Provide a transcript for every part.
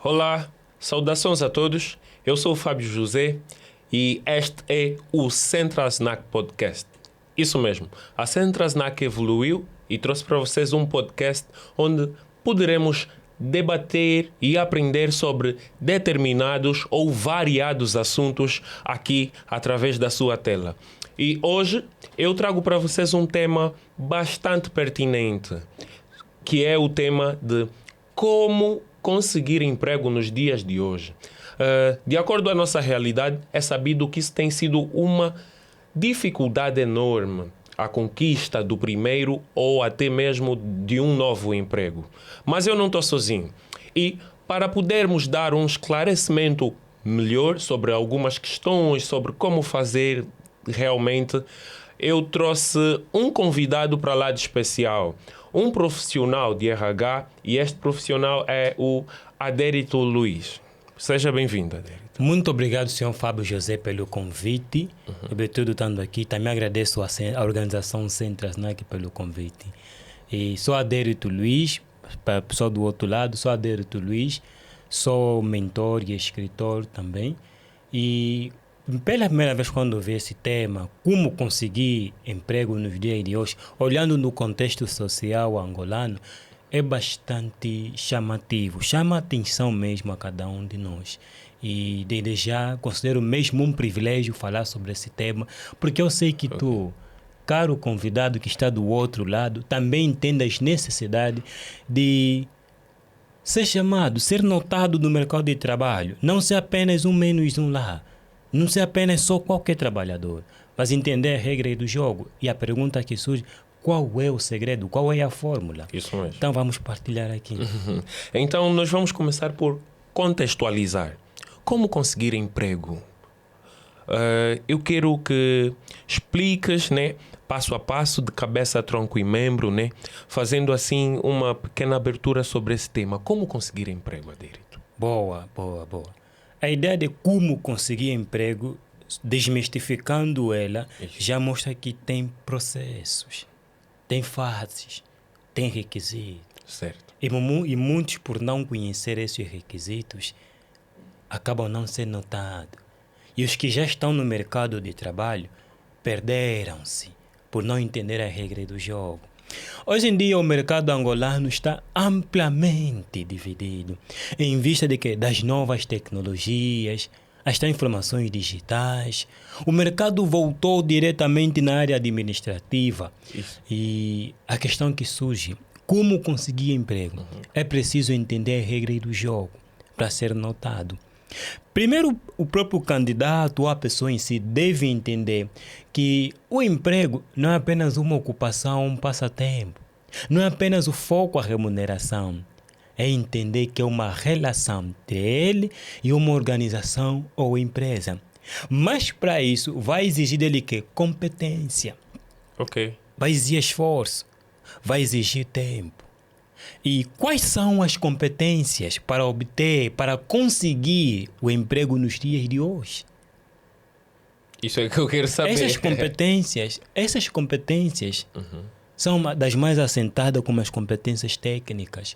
Olá, saudações a todos. Eu sou o Fábio José e este é o Central Snack Podcast. Isso mesmo, a Central Snack evoluiu e trouxe para vocês um podcast onde poderemos debater e aprender sobre determinados ou variados assuntos aqui através da sua tela. E hoje eu trago para vocês um tema bastante pertinente, que é o tema de como conseguir emprego nos dias de hoje. De acordo com a nossa realidade, é sabido que isso tem sido uma dificuldade enorme, a conquista do primeiro ou até mesmo de um novo emprego. Mas eu não estou sozinho. E para podermos dar um esclarecimento melhor sobre algumas questões, sobre como fazer realmente, eu trouxe um convidado para lá de especial, um profissional de RH, e este profissional é o Adérito Luiz. Seja bem-vindo, Adérito. Muito obrigado, senhor Fábio José, pelo convite. Sobretudo estando aqui. Também agradeço à organização Central Snack pelo convite. E sou Adérito Luiz, para a pessoa do outro lado, sou Adérito Luiz, sou mentor e escritor também. E pela primeira vez quando vi esse tema, como conseguir emprego nos dias de hoje, olhando no contexto social angolano, é bastante chamativo, chama a atenção mesmo a cada um de nós. E desde já considero mesmo um privilégio falar sobre esse tema, porque eu sei que tu, caro convidado que está do outro lado, também entende as necessidades de ser chamado, ser notado no mercado de trabalho, não ser apenas um menos um lá. Não ser apenas só qualquer trabalhador, mas entender a regra do jogo. E a pergunta que surge, qual é o segredo? Qual é a fórmula? Isso mesmo. Então vamos partilhar aqui. Então nós vamos começar por contextualizar. Como conseguir emprego? Eu quero que expliques, né, passo a passo, de cabeça, tronco e membro, né, fazendo assim uma pequena abertura sobre esse tema. Como conseguir emprego, Adérito? Boa. A ideia de como conseguir emprego, desmistificando ela, já mostra que tem processos, tem fases, tem requisitos. Certo. E muitos, por não conhecer esses requisitos, acabam não sendo notados. E os que já estão no mercado de trabalho perderam-se por não entender a regra do jogo. Hoje em dia o mercado angolano está amplamente dividido em vista das novas tecnologias, as transformações digitais. O mercado voltou diretamente na área administrativa. Isso. E a questão que surge, como conseguir emprego? É preciso entender a regra do jogo para ser notado. Primeiro, o próprio candidato ou a pessoa em si deve entender que o emprego não é apenas uma ocupação, um passatempo. Não é apenas o foco, a remuneração. É entender que é uma relação entre ele e uma organização ou empresa. Mas para isso vai exigir dele que competência. Ok. Vai exigir esforço. Vai exigir tempo. E quais são as competências para obter, para conseguir o emprego nos dias de hoje? Isso é que eu quero saber. Essas competências são das mais assentadas como as competências técnicas,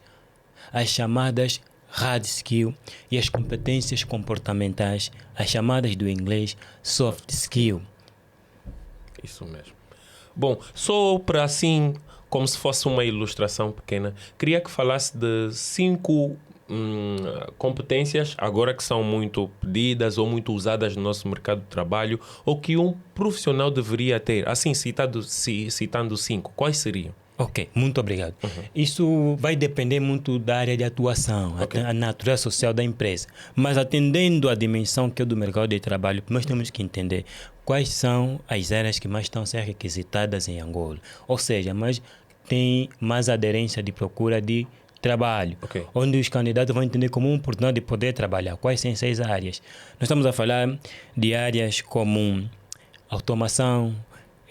as chamadas hard skill, e as competências comportamentais, as chamadas do inglês soft skill. Isso mesmo. Bom, só para assim, como se fosse uma ilustração pequena, queria que falasse de 5 competências, agora que são muito pedidas ou muito usadas no nosso mercado de trabalho, ou que um profissional deveria ter. Assim, citando 5, quais seriam? Ok, muito obrigado. Isso vai depender muito da área de atuação, a natureza social da empresa. Mas atendendo à dimensão que é do mercado de trabalho, nós temos que entender quais são as áreas que mais estão a ser requisitadas em Angola. Ou seja, tem mais aderência de procura de trabalho, onde os candidatos vão entender como uma oportunidade de poder trabalhar. Quais são essas áreas? Nós estamos a falar de áreas como automação,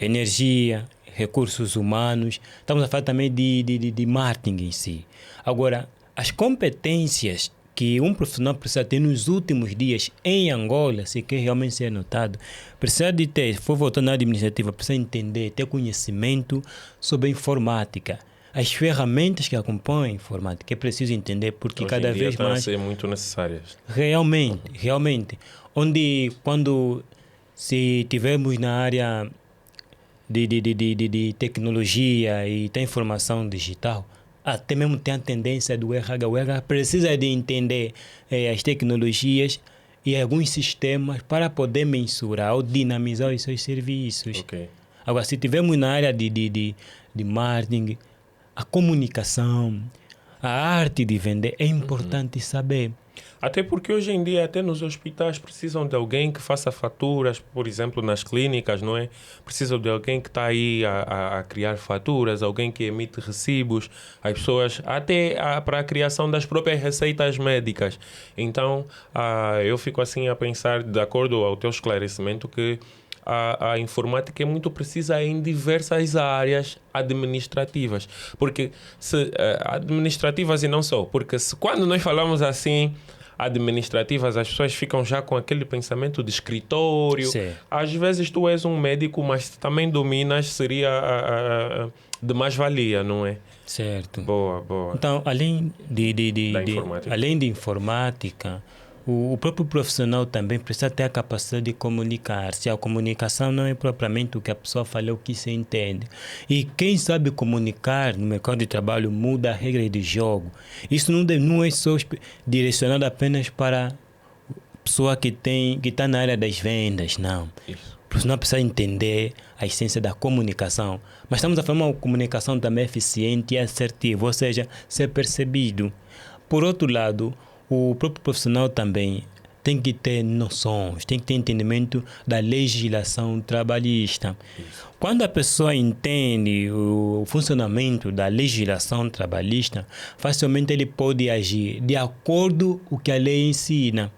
energia, recursos humanos. Estamos a falar também de marketing em si. Agora, as competências que um profissional precisa ter nos últimos dias em Angola, se quer realmente ser notado, precisa de ter, se for voltar na administrativa, precisa entender, ter conhecimento sobre a informática. as ferramentas que acompanham a informática. É preciso entender porque Hoje cada em dia vez estão a mais... ser muito necessárias. Realmente. Quando se tivermos na área de tecnologia e da informação digital, até mesmo tem a tendência do RH. O RH precisa de entender as tecnologias e alguns sistemas para poder mensurar ou dinamizar os seus serviços. Ok. Agora, se tivermos na área de marketing, a comunicação, a arte de vender, é importante saber. Até porque hoje em dia, até nos hospitais, precisam de alguém que faça faturas, por exemplo, nas clínicas, não é? Precisam de alguém que está aí a criar faturas, alguém que emite recibos, as pessoas, até para a criação das próprias receitas médicas. Então, eu fico assim a pensar, de acordo ao teu esclarecimento, que a informática é muito precisa em diversas áreas administrativas. Porque administrativas e não só. Porque quando nós falamos assim administrativas, as pessoas ficam já com aquele pensamento de escritório. Sim. Às vezes tu és um médico, mas também dominas, seria de mais-valia, não é? Certo. Boa, boa. Então, além informática. além de informática, o próprio profissional também precisa ter a capacidade de comunicar. Se a comunicação não é propriamente o que a pessoa fala, o que se entende. E quem sabe comunicar no mercado de trabalho muda a regra de jogo. Isso não é só direcionado apenas para a pessoa que está na área das vendas, não. Isso. O profissional precisa entender a essência da comunicação. Mas estamos a falar de uma comunicação também eficiente e assertiva, ou seja, ser percebido. Por outro lado, o próprio profissional também tem que ter noções, tem que ter entendimento da legislação trabalhista. Isso. Quando a pessoa entende o funcionamento da legislação trabalhista, facilmente ele pode agir de acordo com o que a lei ensina.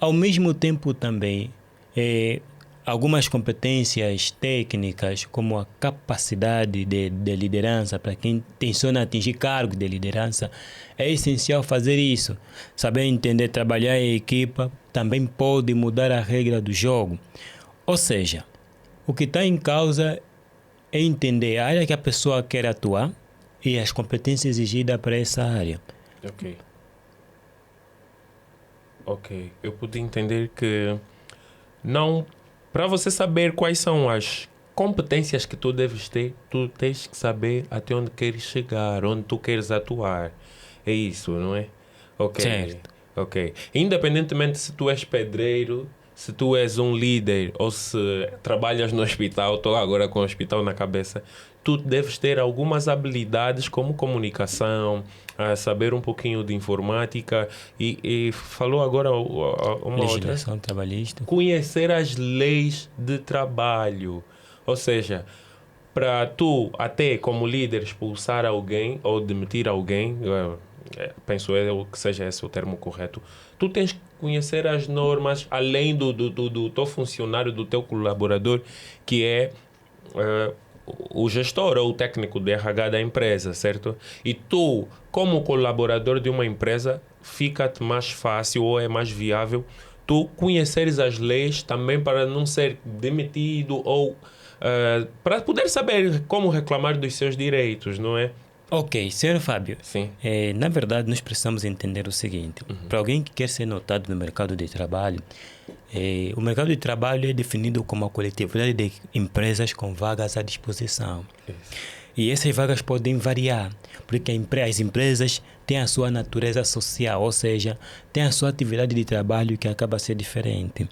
Ao mesmo tempo também, algumas competências técnicas, como a capacidade de liderança, para quem tenciona atingir cargo de liderança, é essencial fazer isso. Saber entender, trabalhar em equipa, também pode mudar a regra do jogo. Ou seja, o que está em causa é entender a área que a pessoa quer atuar e as competências exigidas para essa área. Ok. Eu pude entender que não... Para você saber quais são as competências que tu deves ter, tu tens que saber até onde queres chegar, onde tu queres atuar. É isso, não é? Ok. Certo. Ok. Independentemente se tu és pedreiro, se tu és um líder ou se trabalhas no hospital, estou agora com o hospital na cabeça, tu deves ter algumas habilidades como comunicação, saber um pouquinho de informática e falou agora uma Legislação outra. trabalhista. Conhecer as leis de trabalho. Ou seja, para tu até como líder expulsar alguém ou demitir alguém, penso eu que seja esse o termo correto, tu tens que conhecer as normas além do teu funcionário, do teu colaborador, que é o gestor ou o técnico de RH da empresa, certo? E tu, como colaborador de uma empresa, fica-te mais fácil ou é mais viável tu conheceres as leis também para não ser demitido ou para poder saber como reclamar dos seus direitos, não é? Ok, senhor Fábio. Sim. Na verdade, nós precisamos entender o seguinte. Para alguém que quer ser notado no mercado de trabalho, o mercado de trabalho é definido como uma coletividade de empresas com vagas à disposição. Isso. E essas vagas podem variar, porque as empresas têm a sua natureza social, ou seja, têm a sua atividade de trabalho que acaba a ser diferente.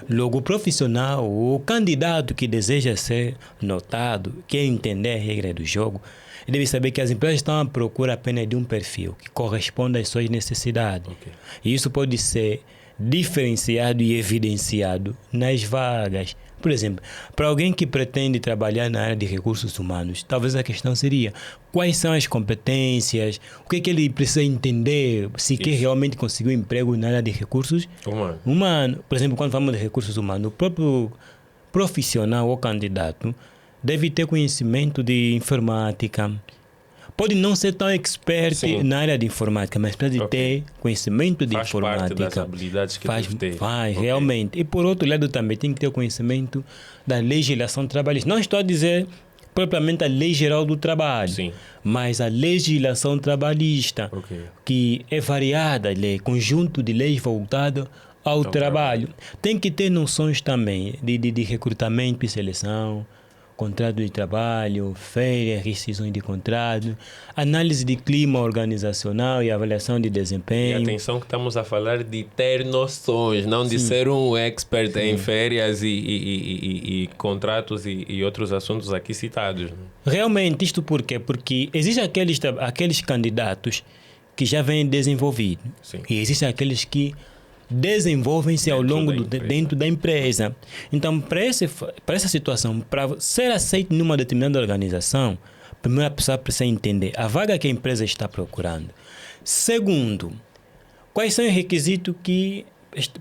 Logo, o profissional, o candidato que deseja ser notado, quer entender a regra do jogo, deve saber que as empresas estão à procura apenas de um perfil que corresponda às suas necessidades. Okay. E isso pode ser diferenciado e evidenciado nas vagas. Por exemplo, para alguém que pretende trabalhar na área de recursos humanos, talvez a questão seria quais são as competências, o que é que ele precisa entender se quer realmente conseguir um emprego na área de recursos humanos. Por exemplo, quando falamos de recursos humanos, o próprio profissional ou candidato deve ter conhecimento de informática. Pode não ser tão expert na área de informática, mas precisa ter conhecimento de informática. Faz parte das habilidades que deve ter. Faz, realmente. E por outro lado também tem que ter conhecimento da legislação trabalhista. Não estou a dizer propriamente a Lei Geral do Trabalho, Sim. mas a legislação trabalhista, Ok. que é variada, conjunto de leis voltado ao trabalho. Tem que ter noções também de recrutamento e seleção, contrato de trabalho, férias, rescisões de contrato, análise de clima organizacional e avaliação de E desempenho. atenção que estamos a falar de ter noções, não de ser um expert em férias e contratos e outros assuntos aqui citados. Realmente, isto por quê? Porque existem aqueles candidatos que já vêm desenvolvidos. Sim. E existem aqueles que desenvolvem-se ao Dentro longo da empresa. dentro da empresa. Então, para essa situação, para ser aceito numa determinada organização, primeiro a pessoa precisa entender a vaga que a empresa está procurando. Segundo, quais são os requisitos que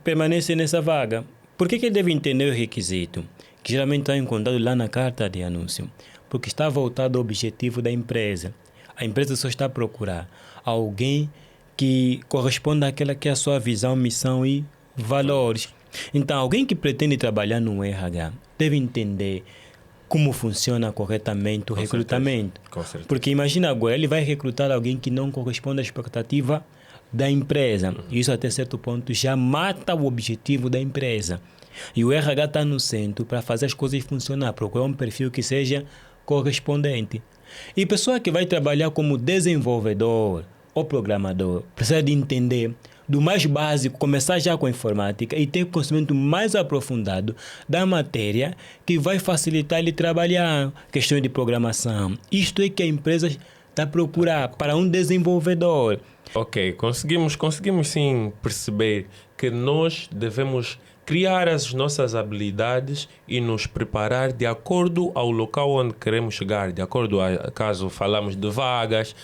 permanecem nessa vaga? Por que ele deve entender o requisito? Que geralmente está encontrado lá na carta de anúncio. Porque está voltado ao objetivo da empresa. A empresa só está a procurar alguém que corresponda àquela que é a sua visão, missão e valores. Então, alguém que pretende trabalhar no RH deve entender como funciona corretamente o recrutamento. Com certeza. Porque imagina agora, ele vai recrutar alguém que não corresponde à expectativa da empresa. Isso até certo ponto já mata o objetivo da empresa. E o RH está no centro para fazer as coisas funcionar, procurar um perfil que seja correspondente. E pessoa que vai trabalhar como desenvolvedor ou programador precisa de entender do mais básico, começar já com a informática e ter conhecimento mais aprofundado da matéria que vai facilitar ele trabalhar questões de programação. Isto é que a empresa está a procurar para um desenvolvedor. Ok, conseguimos sim perceber que nós devemos criar as nossas habilidades e nos preparar de acordo ao local onde queremos chegar, de acordo a, caso falamos de vagas,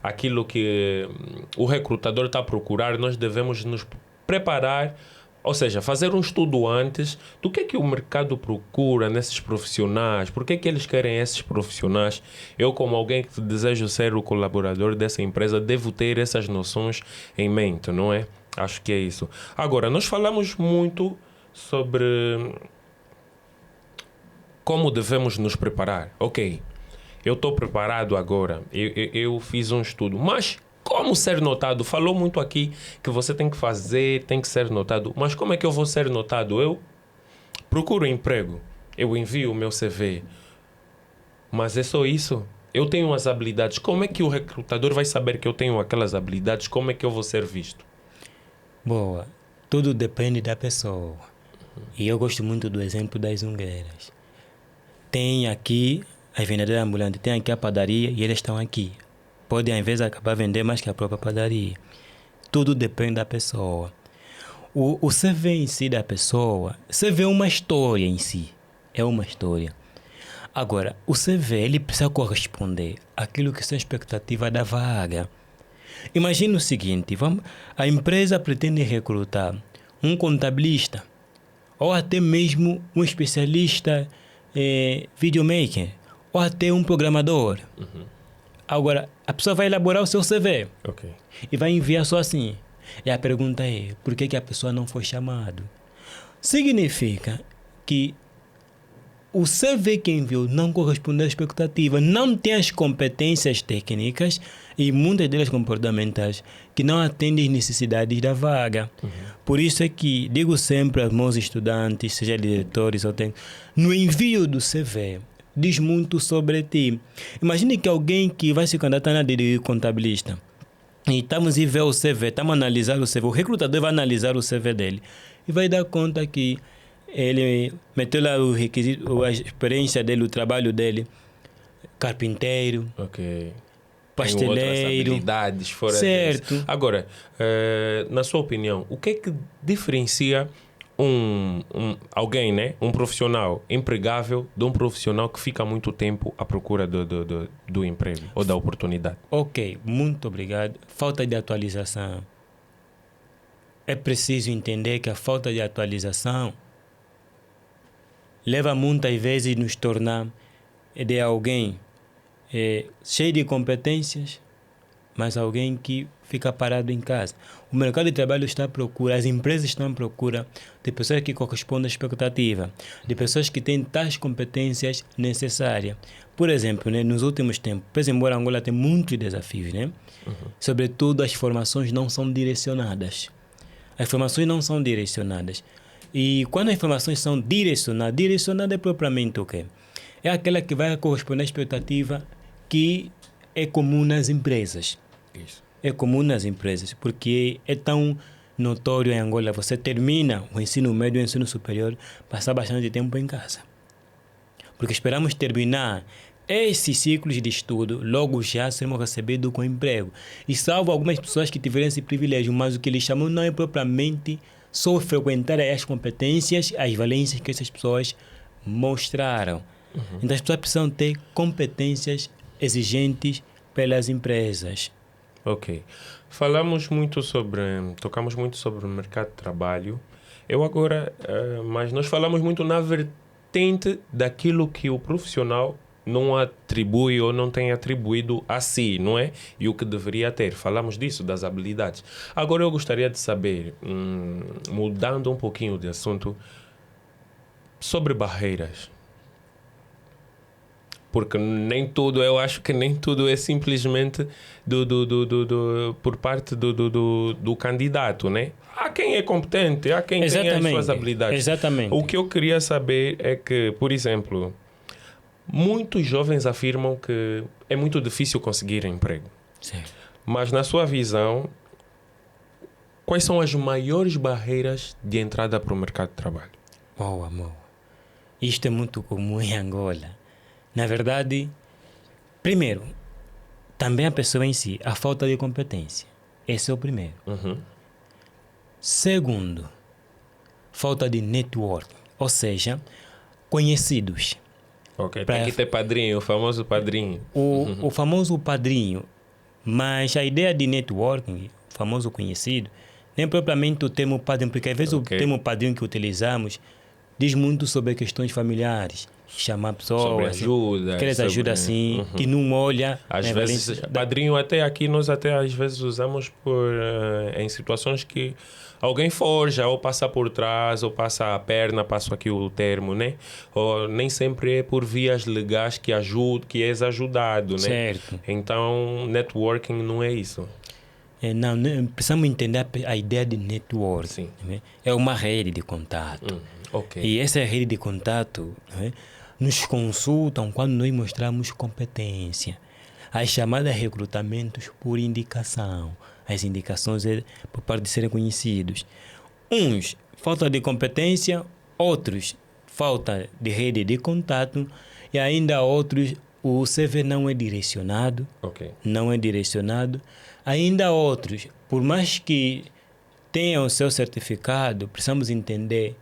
aquilo que o recrutador está a procurar, nós devemos nos preparar, ou seja, fazer um estudo antes do que o mercado procura nesses profissionais, por que eles querem esses profissionais. Eu, como alguém que desejo ser o colaborador dessa empresa, devo ter essas noções em mente, não é? Acho que é isso. Agora, nós falamos muito sobre como devemos nos preparar. Ok, eu estou preparado agora, eu fiz um estudo, mas como ser notado? Falou muito aqui que você tem que fazer, tem que ser notado, mas como é que eu vou ser notado? Eu procuro emprego, eu envio o meu CV, mas é só isso? Eu tenho as habilidades, como é que o recrutador vai saber que eu tenho aquelas habilidades? Como é que eu vou ser visto? Boa. Tudo depende da pessoa. E eu gosto muito do exemplo das ungueiras. Tem aqui a vendedora ambulante, tem aqui a padaria e eles estão aqui. Podem, às vezes, acabar vendendo mais que a própria padaria. Tudo depende da pessoa. O CV em si da pessoa, CV é uma história em si. É uma história. Agora, o CV, ele precisa corresponder àquilo que são expectativas da vaga. Imagina o seguinte, a empresa pretende recrutar um contabilista ou até mesmo um especialista videomaker ou até um programador. Agora, a pessoa vai elaborar o seu CV e vai enviar só assim. E a pergunta é, por que a pessoa não foi chamada? Significa que o CV que enviou não corresponde à expectativa, não tem as competências técnicas e muitas delas comportamentais que não atendem às necessidades da vaga. Por isso é que digo sempre aos meus estudantes, seja diretores ou técnicos, no envio do CV, diz muito sobre ti. Imagine que alguém que vai se candidatar na de contabilista e estamos a ver o CV, estamos a analisar o CV, o recrutador vai analisar o CV dele e vai dar conta que ele meteu lá o requisito, a experiência dele, o trabalho dele, carpinteiro, pasteleiro, habilidades fora certo. Desse. Agora, na sua opinião, o que é que diferencia alguém, né? Um profissional empregável de um profissional que fica muito tempo à procura do emprego ou da oportunidade? Ok, muito obrigado. Falta de atualização. É preciso entender que a falta de atualização leva muitas vezes a nos tornar de alguém cheio de competências, mas alguém que fica parado em casa. O mercado de trabalho está à procura, as empresas estão à procura de pessoas que correspondem à expectativa, de pessoas que têm tais competências necessárias. Por exemplo, né, nos últimos tempos, pese embora Angola tenha muitos desafios, né? Sobretudo as formações não são direcionadas. As formações não são direcionadas. E quando as informações são direcionada é propriamente o quê? É aquela que vai corresponder à expectativa que é comum nas empresas. Isso. É comum nas empresas, porque é tão notório em Angola, você termina o ensino médio e o ensino superior, passar bastante tempo em casa. Porque esperamos terminar esses ciclos de estudo, logo já seremos recebidos com emprego. E salvo algumas pessoas que tiveram esse privilégio, mas o que eles chamam não é propriamente só frequentar as competências, as valências que essas pessoas mostraram. Então as pessoas precisam ter competências exigentes pelas empresas. Ok. Tocamos muito sobre o mercado de trabalho. Mas nós falamos muito na vertente daquilo que o profissional não atribui ou não tem atribuído a si, não é? E o que deveria ter. Falamos disso, das habilidades. Agora eu gostaria de saber, mudando um pouquinho de assunto, sobre barreiras. Porque eu acho que nem tudo é simplesmente por parte do candidato, né? Há quem é competente, há quem tem as suas habilidades. Exatamente. O que eu queria saber é que, por exemplo, muitos jovens afirmam que é muito difícil conseguir emprego. Sim. Mas, na sua visão, quais são as maiores barreiras de entrada para o mercado de trabalho? Boa. Isto é muito comum em Angola. Na verdade, primeiro, também a pessoa em si, a falta de competência. Esse é o primeiro. Segundo, falta de network, ou seja, conhecidos. Ok, tem que ter padrinho, o famoso padrinho. O famoso padrinho. Mas a ideia de networking, o famoso conhecido, nem propriamente o termo padrinho, porque às vezes o termo padrinho que utilizamos diz muito sobre questões familiares. Chamar pessoas, sobre ajuda, que eles ajudam assim, que não olha. Às vezes, padrinho até aqui, nós até às vezes usamos em situações que alguém forja, ou passa por trás, ou passa a perna, passo aqui o termo, né? Ou nem sempre é por vias legais que és ajudado, né? Certo. Então, networking não é isso. Não, precisamos entender a ideia de networking. Sim. Né? É uma rede de contato. Ok. E essa rede de contato, né, nos consultam quando nós mostramos competência. As chamadas recrutamentos por indicação. As indicações é por parte de serem conhecidos. Uns, falta de competência. Outros, falta de rede de contato. E ainda outros, o CV não é direcionado. Ok. Não é direcionado. Ainda outros, por mais que tenham o seu certificado, precisamos entender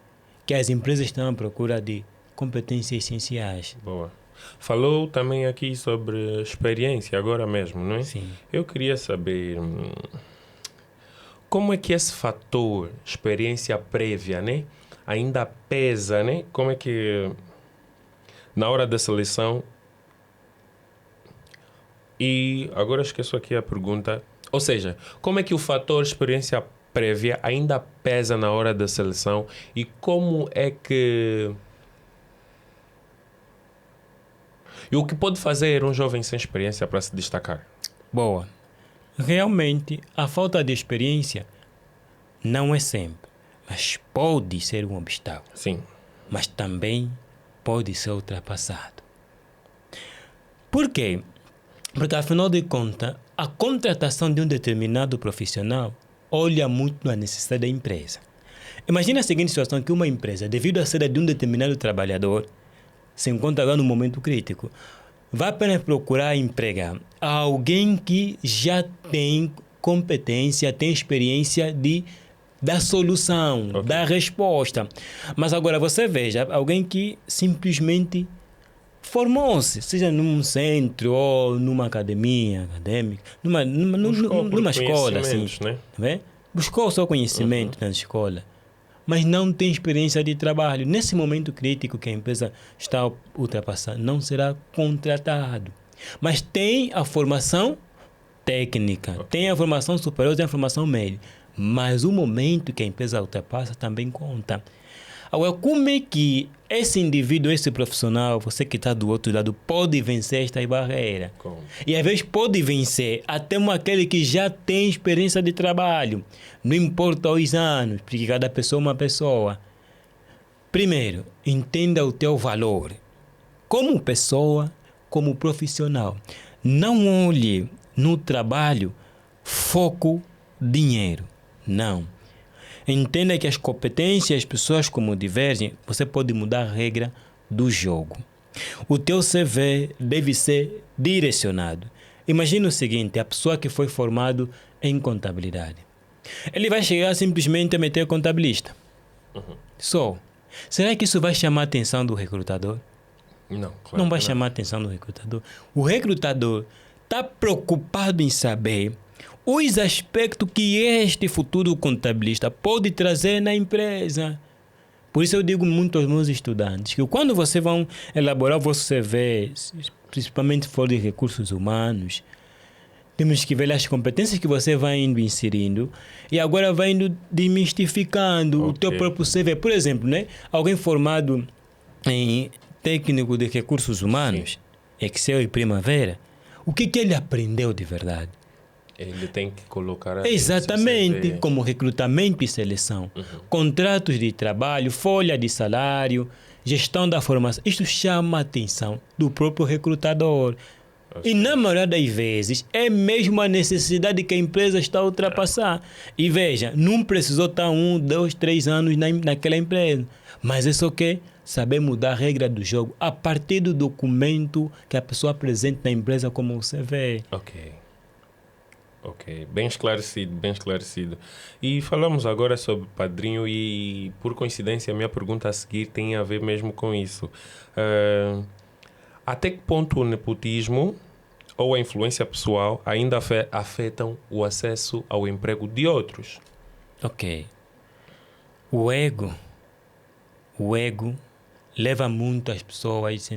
que as empresas estão à procura de competências essenciais. Boa. Falou também aqui sobre experiência, agora mesmo, não é? Sim. Eu queria saber como é que esse fator, experiência prévia, né, ainda pesa, né? Como é que na hora da seleção... E agora esqueço aqui a pergunta. Ou seja, como é que o fator experiência prévia ainda pesa na hora da seleção e como é que... E o que pode fazer um jovem sem experiência para se destacar? Boa. Realmente, a falta de experiência não é sempre, mas pode ser um obstáculo. Sim. Mas também pode ser ultrapassado. Por quê? Porque, afinal de contas, a contratação de um determinado profissional olha muito na necessidade da empresa. Imagina a seguinte situação, que uma empresa, devido à saída de um determinado trabalhador, se encontra agora num momento crítico, vai apenas procurar empregar alguém que já tem competência, tem experiência da solução, da resposta. Mas agora você veja, alguém que simplesmente formou-se, seja num centro ou numa academia acadêmica, numa escola, assim, né? Buscou o seu conhecimento na escola, mas não tem experiência de trabalho. Nesse momento crítico que a empresa está ultrapassando, não será contratado. Mas tem a formação técnica, tem a formação superior, tem a formação média. Mas o momento que a empresa ultrapassa também conta. Agora, como é que esse indivíduo, esse profissional, você que está do outro lado, pode vencer esta barreira? Como? E às vezes pode vencer até aquele que já tem experiência de trabalho. Não importa os anos, porque cada pessoa é uma pessoa. Primeiro, entenda o teu valor. Como pessoa, como profissional. Não olhe no trabalho foco, dinheiro. Não. Entenda que as competências, as pessoas como divergem, você pode mudar a regra do jogo. O teu CV deve ser direcionado. Imagina o seguinte, a pessoa que foi formado em contabilidade. Ele vai chegar simplesmente a meter contabilista. Só. Será que isso vai chamar a atenção do recrutador? Não, claro. Não vai chamar a atenção do recrutador. O recrutador está preocupado em saber os aspectos que este futuro contabilista pode trazer na empresa. Por isso eu digo muito aos meus estudantes que quando vocês vão elaborar o vosso CV, principalmente se for de recursos humanos, temos que ver as competências que você vai indo inserindo e agora vai indo desmistificando o teu próprio CV. Por exemplo, né? Alguém formado em técnico de recursos humanos, Excel e Primavera, o que ele aprendeu de verdade? Ele tem que colocar... Exatamente, como recrutamento e seleção. Contratos de trabalho, folha de salário, gestão da formação. Isto chama a atenção do próprio recrutador. E na maioria das vezes, é mesmo a necessidade que a empresa está a ultrapassar. E veja, não precisou estar 1, 2, 3 anos naquela empresa. Mas é só que saber mudar a regra do jogo a partir do documento que a pessoa apresenta na empresa como você vê. Ok, bem esclarecido, bem esclarecido. E falamos agora sobre padrinho e, por coincidência, a minha pergunta a seguir tem a ver mesmo com isso. Até que ponto o nepotismo ou a influência pessoal ainda afetam o acesso ao emprego de outros? Ok. O ego leva muito as pessoas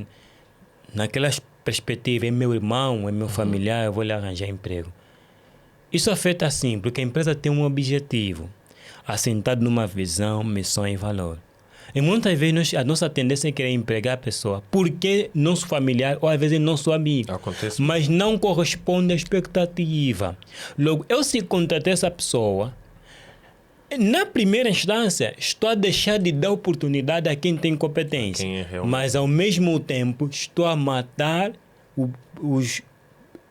naquelas perspectivas, é meu irmão, é meu familiar, eu vou lhe arranjar emprego. Isso afeta sim, porque a empresa tem um objetivo, assentado numa visão, missão e valor. E muitas vezes a nossa tendência é querer empregar a pessoa porque nosso familiar ou às vezes nosso amigo, Acontece. mas não corresponde à expectativa. Logo, eu se contratar essa pessoa, na primeira instância, estou a deixar de dar oportunidade a quem tem competência, mas ao mesmo tempo estou a matar os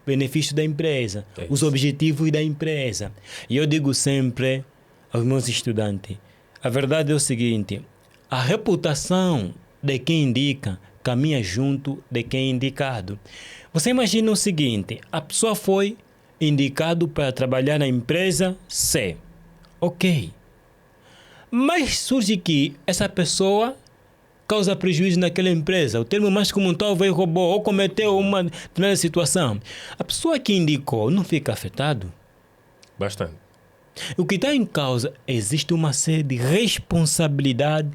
benefícios da empresa, os objetivos da empresa. E eu digo sempre aos meus estudantes, a verdade é o seguinte, a reputação de quem indica caminha junto de quem é indicado. Você imagina o seguinte, a pessoa foi indicado para trabalhar na empresa C. Ok. Mas surge que essa pessoa causa prejuízo naquela empresa. O termo mais comum talvez roubou ou cometeu uma determinada situação. A pessoa que indicou não fica afetado? Bastante. O que está em causa, existe uma série de responsabilidade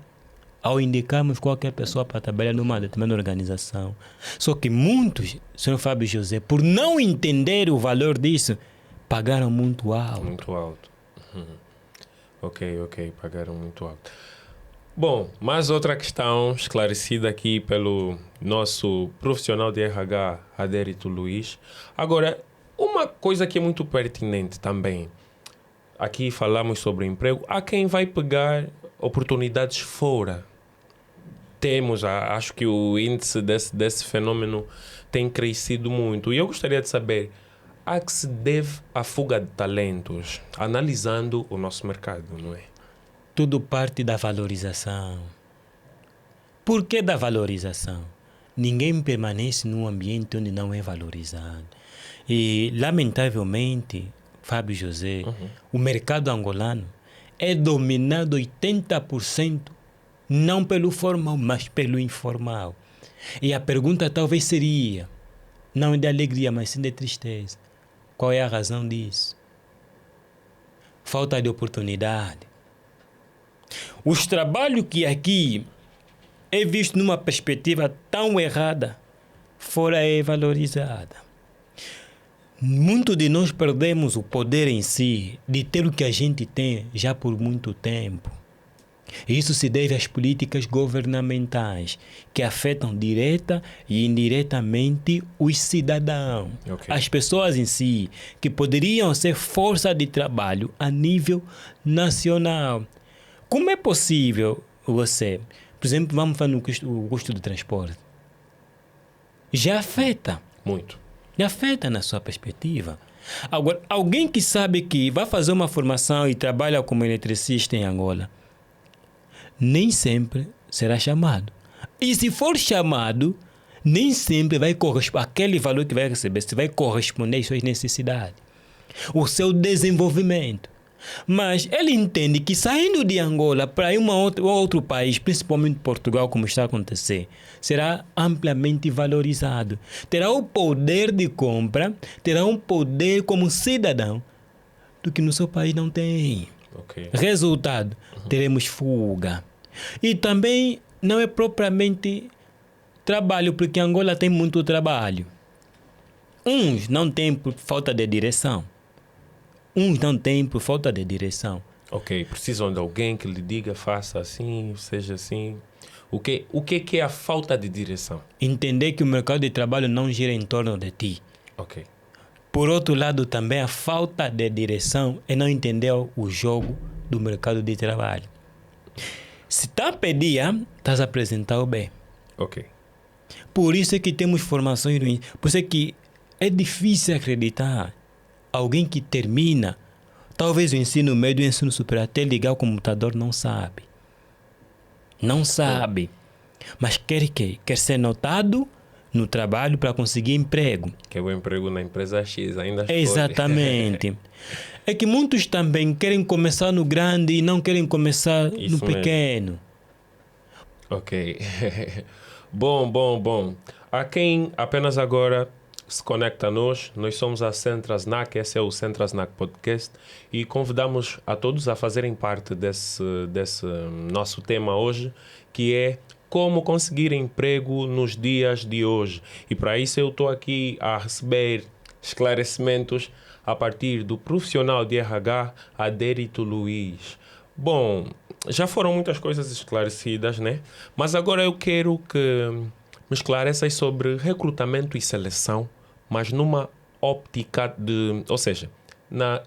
ao indicarmos qualquer pessoa para trabalhar numa determinada organização. Só que muitos, Sr. Fábio José, por não entender o valor disso, pagaram muito alto. Muito alto. Ok, pagaram muito alto. Bom, mais outra questão esclarecida aqui pelo nosso profissional de RH, Adérito Luiz. Agora, uma coisa que é muito pertinente também. Aqui falamos sobre emprego. Há quem vai pegar oportunidades fora. Acho que o índice desse fenômeno tem crescido muito. E eu gostaria de saber a que se deve a fuga de talentos, analisando o nosso mercado, não é? Tudo parte da valorização. Por que da valorização? Ninguém permanece num ambiente onde não é valorizado. E, lamentavelmente, Fábio José, o mercado angolano é dominado 80% não pelo formal, mas pelo informal. E a pergunta talvez seria, não de alegria, mas sim de tristeza. Qual é a razão disso? Falta de oportunidade. Os trabalhos que aqui é visto numa perspectiva tão errada, fora é valorizada. Muito de nós perdemos o poder em si de ter o que a gente tem já por muito tempo. Isso se deve às políticas governamentais que afetam direta e indiretamente os cidadãos, Ok. as pessoas em si, que poderiam ser força de trabalho a nível nacional. Como é possível você, por exemplo, vamos falar no custo do transporte, já afeta. Muito. Me afeta na sua perspectiva. Agora, alguém que sabe que vai fazer uma formação e trabalha como eletricista em Angola, nem sempre será chamado. E se for chamado, nem sempre vai corresponder, aquele valor que vai receber, se vai corresponder às suas necessidades, o seu desenvolvimento. Mas ele entende que saindo de Angola para ir outro país, principalmente Portugal, como está a acontecer, será amplamente valorizado. Terá o poder de compra, terá um poder como cidadão do que no seu país não tem. Ok. Resultado, teremos fuga. E também não é propriamente trabalho, porque Angola tem muito trabalho. Uns não têm por falta de direção. Uns não têm por falta de direção. Ok, precisam de alguém que lhe diga, faça assim, seja assim. O que é a falta de direção? Entender que o mercado de trabalho não gira em torno de ti. Ok. Por outro lado, também a falta de direção é não entender o jogo do mercado de trabalho. Se está a pedir, estás a apresentar o bem. Ok. Por isso é que temos formações ruins. Por isso é que é difícil acreditar. Alguém que termina, talvez o ensino médio e o ensino superior, até ligar o computador, não sabe. Não sabe. Mas quer ser notado no trabalho para conseguir emprego. Que é o emprego na empresa X, ainda escolhe. Exatamente. É que muitos também querem começar no grande e não querem começar Isso no pequeno. Ok. Bom. Há quem apenas agora se conecta a nós. Nós somos a Centrasnac, esse é o Centrasnac Podcast e convidamos a todos a fazerem parte desse nosso tema hoje, que é como conseguir emprego nos dias de hoje. E para isso eu estou aqui a receber esclarecimentos a partir do profissional de RH, Adérito Luiz. Bom, já foram muitas coisas esclarecidas, né? Mas agora eu quero que me esclareças sobre recrutamento e seleção, mas numa óptica de... Ou seja,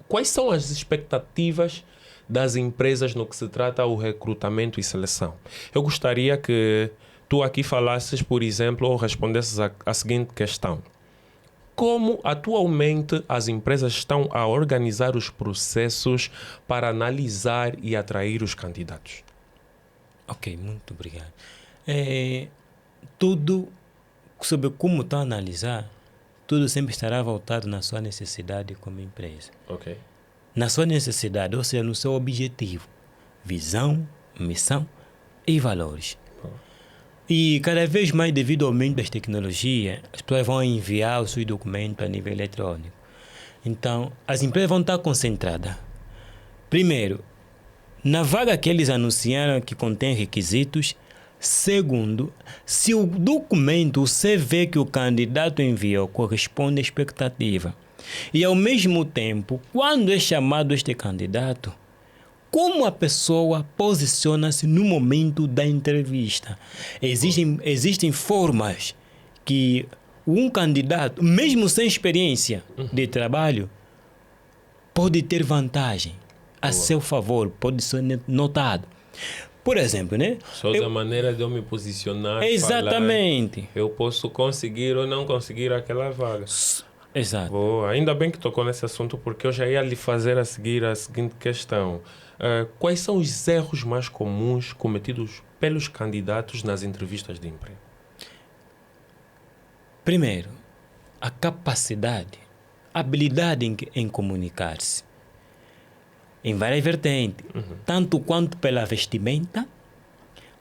quais são as expectativas das empresas no que se trata o recrutamento e seleção? Eu gostaria que tu aqui falasses, por exemplo, ou respondesses a seguinte questão. Como atualmente as empresas estão a organizar os processos para analisar e atrair os candidatos? Ok, muito obrigado. Tudo sobre como está a analisar, tudo sempre estará voltado na sua necessidade como empresa. Ok. Na sua necessidade, ou seja, no seu objetivo, visão, missão e valores. E cada vez mais, devido ao aumento das tecnologias, as pessoas vão enviar os seus documentos a nível eletrônico. Então, as empresas vão estar concentradas. Primeiro, na vaga que eles anunciaram que contém requisitos. Segundo, se o documento, o CV que o candidato enviou corresponde à expectativa. E, ao mesmo tempo, quando é chamado este candidato, como a pessoa posiciona-se no momento da entrevista. Existem formas que um candidato, mesmo sem experiência de trabalho, pode ter vantagem a seu favor, pode ser notado. Por exemplo, né? Só da maneira de eu me posicionar. Exatamente. Falar, eu posso conseguir ou não conseguir aquela vaga. Exato. Boa. Ainda bem que tocou nesse assunto, porque eu já ia lhe fazer a seguinte questão. Quais são os erros mais comuns cometidos pelos candidatos nas entrevistas de emprego? Primeiro, a capacidade, a habilidade em comunicar-se. Em várias vertentes, tanto quanto pela vestimenta,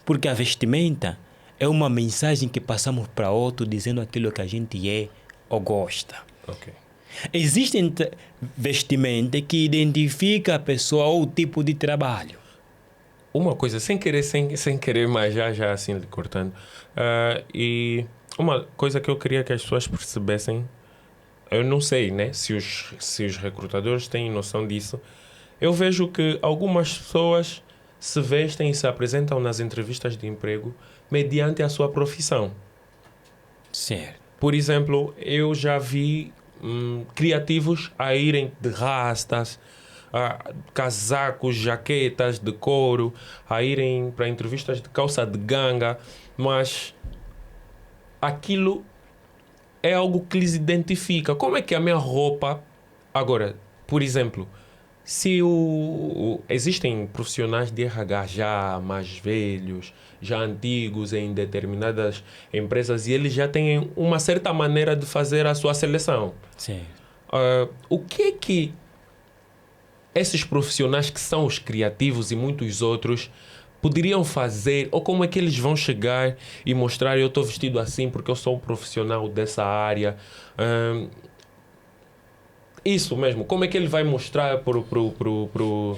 porque a vestimenta é uma mensagem que passamos para outro dizendo aquilo que a gente é ou gosta. Ok. Existem vestimenta que identifica a pessoa ou o tipo de trabalho. Uma coisa, sem querer, mas já assim lhe cortando. E uma coisa que eu queria que as pessoas percebessem eu não sei, né, se os recrutadores têm noção disso. Eu vejo que algumas pessoas se vestem e se apresentam nas entrevistas de emprego mediante a sua profissão. Certo. Por exemplo, eu já vi criativos a irem de rastas, casacos, jaquetas de couro, a irem para entrevistas de calça de ganga, mas aquilo é algo que lhes identifica. Como é que a minha roupa... Agora, por exemplo, se existem profissionais de RH já mais velhos, já antigos em determinadas empresas, e eles já têm uma certa maneira de fazer a sua seleção. Sim. O que é que esses profissionais que são os criativos e muitos outros poderiam fazer, ou como é que eles vão chegar e mostrar: eu estou vestido assim porque eu sou um profissional dessa área? Isso mesmo, como é que ele vai mostrar pro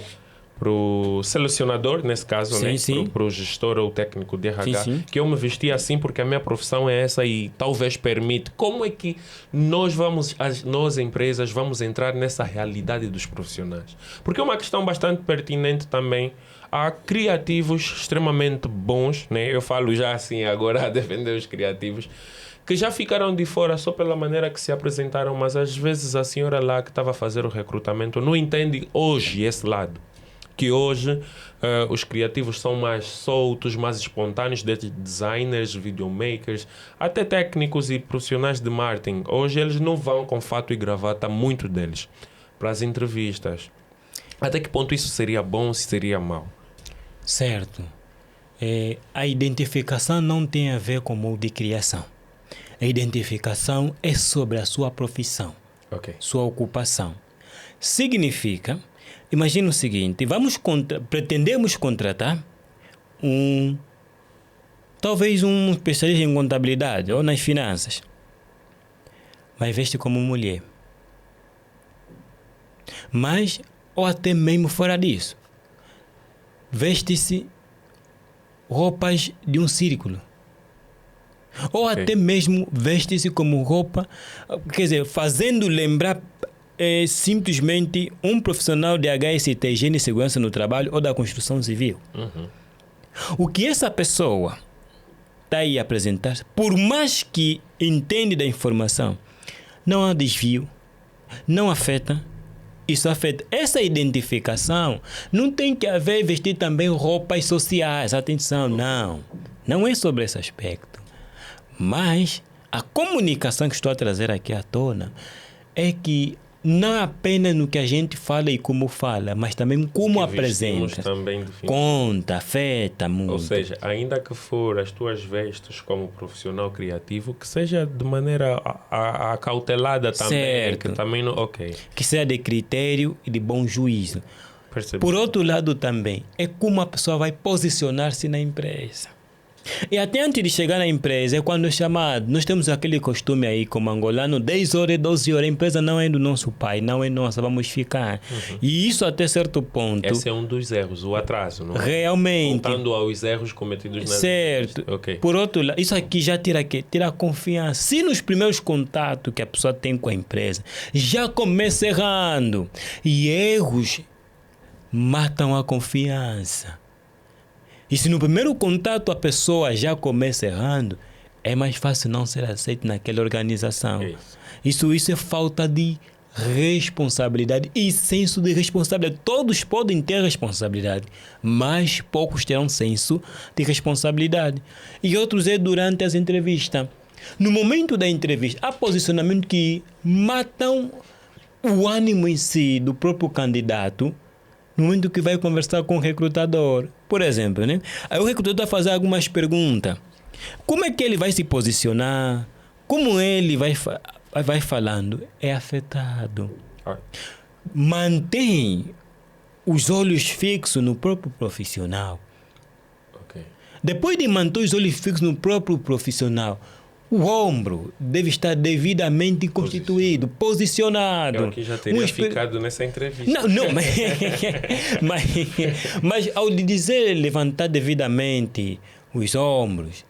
selecionador, nesse caso, sim, né? sim. Pro gestor ou técnico de RH, sim. que eu me vesti assim porque a minha profissão é essa e talvez permite. Como é que nós empresas, vamos entrar nessa realidade dos profissionais? Porque é uma questão bastante pertinente também. Há criativos extremamente bons, né? Eu falo já assim agora a defender os criativos, que já ficaram de fora só pela maneira que se apresentaram, mas às vezes a senhora lá que estava a fazer o recrutamento não entende hoje esse lado. Que hoje os criativos são mais soltos, mais espontâneos, desde designers, videomakers, até técnicos e profissionais de marketing. Hoje eles não vão com fato e gravata, muito deles, para as entrevistas. Até que ponto isso seria bom, se seria mau? Certo. A identificação não tem a ver com o modo de criação. A identificação é sobre a sua profissão, sua ocupação. Significa, imagina o seguinte: pretendemos contratar talvez um especialista em contabilidade ou nas finanças, mas veste como mulher. Mas, ou até mesmo fora disso, veste-se roupas de um círculo. Ou até mesmo veste-se como roupa, quer dizer, fazendo lembrar simplesmente um profissional de HST, higiene e segurança no trabalho ou da construção civil. Uhum. O que essa pessoa está aí a apresentar, por mais que entende da informação, não há desvio, não afeta. Isso afeta. Essa identificação não tem que haver vestir também roupas sociais. Atenção, não é sobre esse aspecto. Mas a comunicação que estou a trazer aqui à tona é que não apenas no que a gente fala e como fala, mas também como apresenta. Também conta, afeta muito. Ou seja, ainda que for as tuas vestes como profissional criativo, que seja de maneira acautelada também. Certo. Que também não, que seja de critério e de bom juízo. Percebi. Por outro lado também, é como a pessoa vai posicionar-se na empresa. E até antes de chegar na empresa, é quando é chamado. Nós temos aquele costume aí, como angolano, 10 horas, 12 horas. A empresa não é do nosso pai, não é nossa, vamos ficar. Uhum. E isso até certo ponto... Esse é um dos erros, o atraso, não é? Realmente. Voltando aos erros cometidos na certo. Por outro lado, isso aqui já tira a confiança. Se nos primeiros contatos que a pessoa tem com a empresa, já começa errando. E erros matam a confiança. E se no primeiro contato a pessoa já começa errando, é mais fácil não ser aceito naquela organização. Isso é falta de responsabilidade e senso de responsabilidade. Todos podem ter responsabilidade, mas poucos terão senso de responsabilidade. E outros é durante as entrevistas. No momento da entrevista, há posicionamentos que matam o ânimo em si do próprio candidato no momento que vai conversar com o recrutador. Por exemplo, né? Aí o recrutador vai fazer algumas perguntas. Como é que ele vai se posicionar? Como ele vai falando? É afetado. Mantém os olhos fixos no próprio profissional. Depois de manter os olhos fixos no próprio profissional, o ombro deve estar devidamente constituído, posicionado. Eu aqui já teria ficado nessa entrevista. Não, mas ao dizer levantar devidamente os ombros,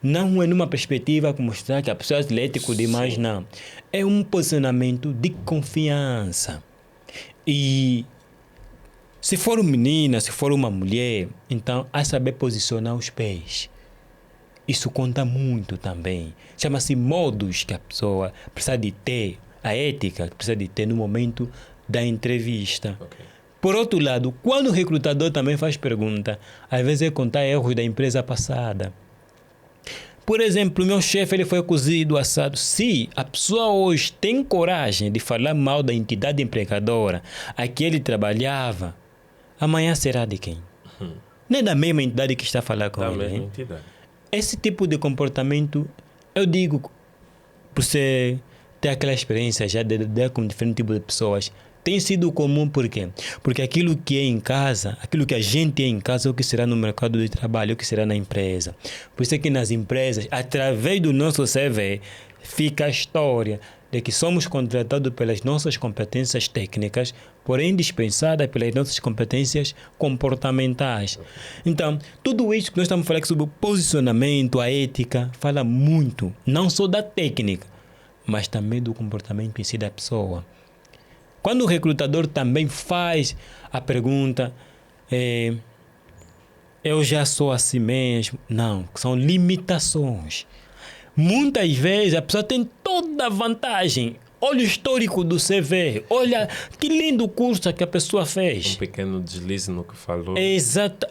Não é numa perspectiva como mostrar que a pessoa é atlético demais, não. É um posicionamento de confiança. E se for uma menina, se for uma mulher, então é saber posicionar os pés. Isso conta muito também. Chama-se modos que a pessoa precisa de ter, a ética que precisa de ter no momento da entrevista. Ok. Por outro lado, quando o recrutador também faz pergunta, às vezes é contar erros da empresa passada. Por exemplo, o meu chefe ele foi cozido, assado. Se a pessoa hoje tem coragem de falar mal da entidade empregadora a que ele trabalhava, amanhã será de quem? Não é da mesma entidade que está a falar com Da ele. mesma Hein? entidade. Esse tipo de comportamento, eu digo, por você ter aquela experiência já de lidar com diferentes tipos de pessoas, tem sido comum. Por quê? Porque aquilo que é em casa, aquilo que a gente é em casa, é o que será no mercado de trabalho, é o que será na empresa. Por isso é que nas empresas, através do nosso CV, fica a história de que somos contratados pelas nossas competências técnicas, porém dispensadas pelas nossas competências comportamentais. Então, tudo isso que nós estamos falando sobre o posicionamento, a ética, fala muito, não só da técnica, mas também do comportamento em si da pessoa. Quando o recrutador também faz a pergunta, eu já sou assim mesmo. Não, são limitações. Muitas vezes a pessoa tem toda a vantagem. Olha o histórico do CV. Olha que lindo curso que a pessoa fez. Um pequeno deslize no que falou. Exato.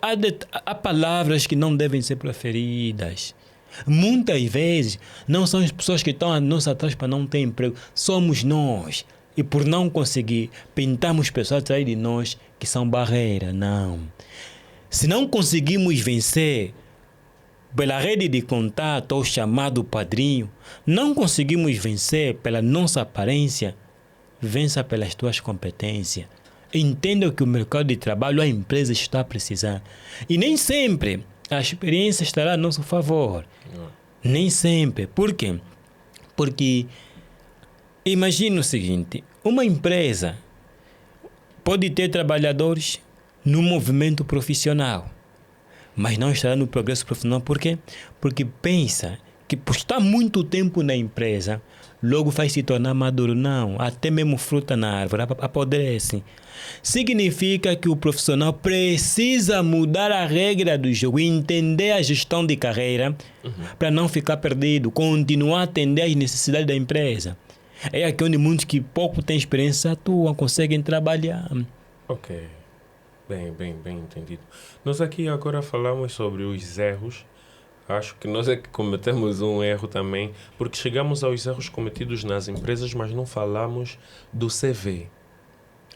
Há palavras que não devem ser proferidas. Muitas vezes não são as pessoas que estão a nós atrás para não ter emprego. Somos nós. E por não conseguir, pintamos pessoas atrás de nós que são barreiras. Não. Se não conseguimos vencer pela rede de contato ou chamado padrinho, não conseguimos vencer pela nossa aparência, vença pelas tuas competências. Entenda que o mercado de trabalho, a empresa está a precisar. E nem sempre a experiência estará a nosso favor. Nem sempre. Por quê? Porque imagine o seguinte, uma empresa pode ter trabalhadores no movimento profissional, mas não estará no progresso profissional. Por quê? Porque pensa que por estar muito tempo na empresa, logo vai se tornar maduro. Não, até mesmo fruta na árvore apodrece. Significa que o profissional precisa mudar a regra do jogo, entender a gestão de carreira para não ficar perdido, continuar a atender às necessidades da empresa. É aqui onde muitos que pouco têm experiência atuam, conseguem trabalhar. Ok. Bem entendido. Nós aqui agora falamos sobre os erros. Acho que nós é que cometemos um erro também, porque chegamos aos erros cometidos nas empresas, mas não falamos do CV.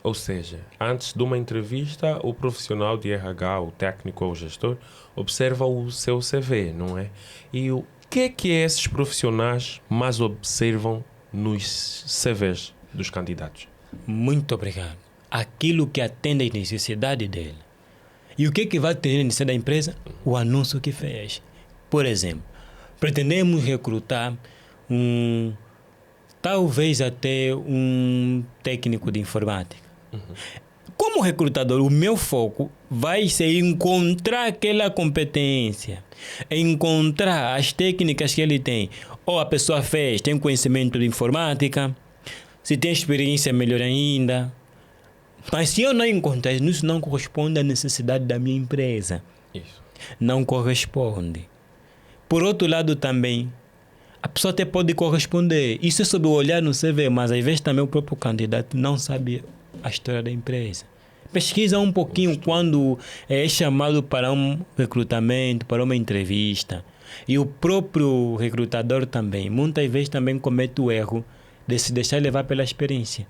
Ou seja, antes de uma entrevista, o profissional de RH, o técnico ou o gestor, observa o seu CV, não é? E o que esses profissionais mais observam nos CVs dos candidatos? Muito obrigado. Aquilo que atende às necessidades dele. E o que vai ter a necessidade da empresa? O anúncio que fez. Por exemplo, pretendemos recrutar talvez até um técnico de informática. Como recrutador, o meu foco vai ser encontrar aquela competência, encontrar as técnicas que ele tem. Ou a pessoa tem conhecimento de informática, se tem experiência, melhor ainda. Mas se eu não encontrar, isso não corresponde à necessidade da minha empresa. Isso. Não corresponde. Por outro lado também, a pessoa até pode corresponder. Isso é sobre o olhar no CV, mas às vezes também o próprio candidato não sabe a história da empresa. Pesquisa um pouquinho quando é chamado para um recrutamento, para uma entrevista. E o próprio recrutador também, muitas vezes também comete o erro de se deixar levar pela experiência.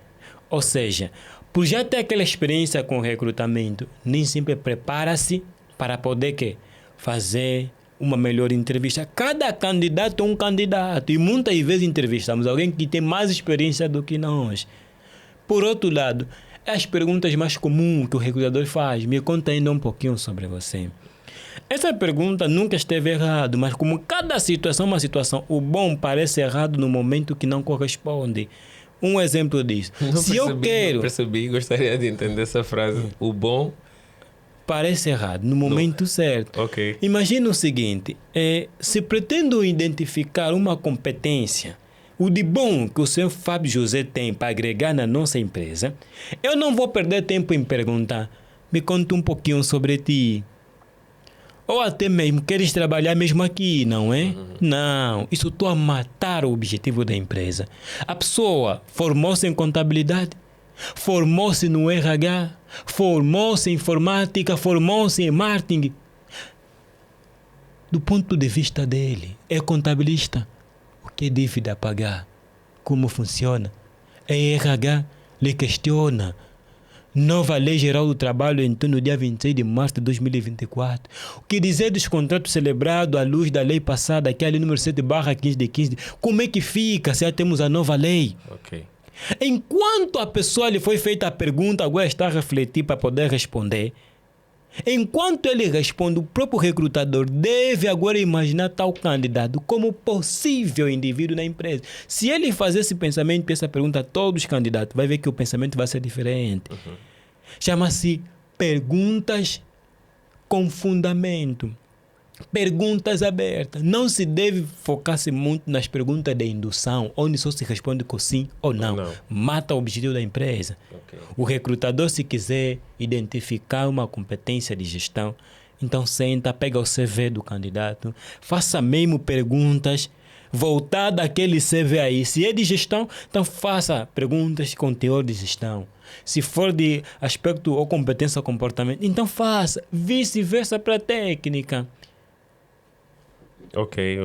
Ou seja, por já ter aquela experiência com o recrutamento, nem sempre prepara-se para poder fazer uma melhor entrevista. Cada candidato é um candidato. E muitas vezes entrevistamos alguém que tem mais experiência do que nós. Por outro lado, as perguntas mais comuns que o recrutador faz. Me conta ainda um pouquinho sobre você. Essa pergunta nunca esteve errado, mas como cada situação é uma situação, o bom parece errado no momento que não corresponde. Um exemplo disso. Não percebi, gostaria de entender essa frase. O bom parece errado no momento certo. Ok. Imagina o seguinte, se pretendo identificar uma competência, o de bom que o senhor Fábio José tem para agregar na nossa empresa, eu não vou perder tempo em perguntar, me conta um pouquinho sobre ti. Ou até mesmo, queres trabalhar mesmo aqui, não é? Não, isso estou a matar o objetivo da empresa. A pessoa formou-se em contabilidade, formou-se no RH, formou-se em informática, formou-se em marketing. Do ponto de vista dele, é contabilista. O que é dívida a pagar? Como funciona? É RH, lhe questiona. Nova Lei Geral do Trabalho entrou no dia 26 de março de 2024. O que dizer dos contratos celebrados à luz da lei passada, que é a lei número 7/15 de 15? Como é que fica se já temos a nova lei? Ok. Enquanto a pessoa lhe foi feita a pergunta, agora está a refletir para poder responder. Enquanto ele responde, o próprio recrutador deve agora imaginar tal candidato como possível indivíduo na empresa. Se ele fazer esse pensamento e essa pergunta a todos os candidatos, vai ver que o pensamento vai ser diferente. Chama-se perguntas com fundamento. Perguntas abertas. Não se deve focar-se muito nas perguntas de indução, onde só se responde com sim ou não. Mata o objetivo da empresa. Ok. O recrutador, se quiser identificar uma competência de gestão, então senta, pega o CV do candidato, faça mesmo perguntas voltadas àquele CV aí. Se é de gestão, então faça perguntas com teor de gestão. Se for de aspecto ou competência comportamento, então faça. Vice-versa para a técnica. Ok.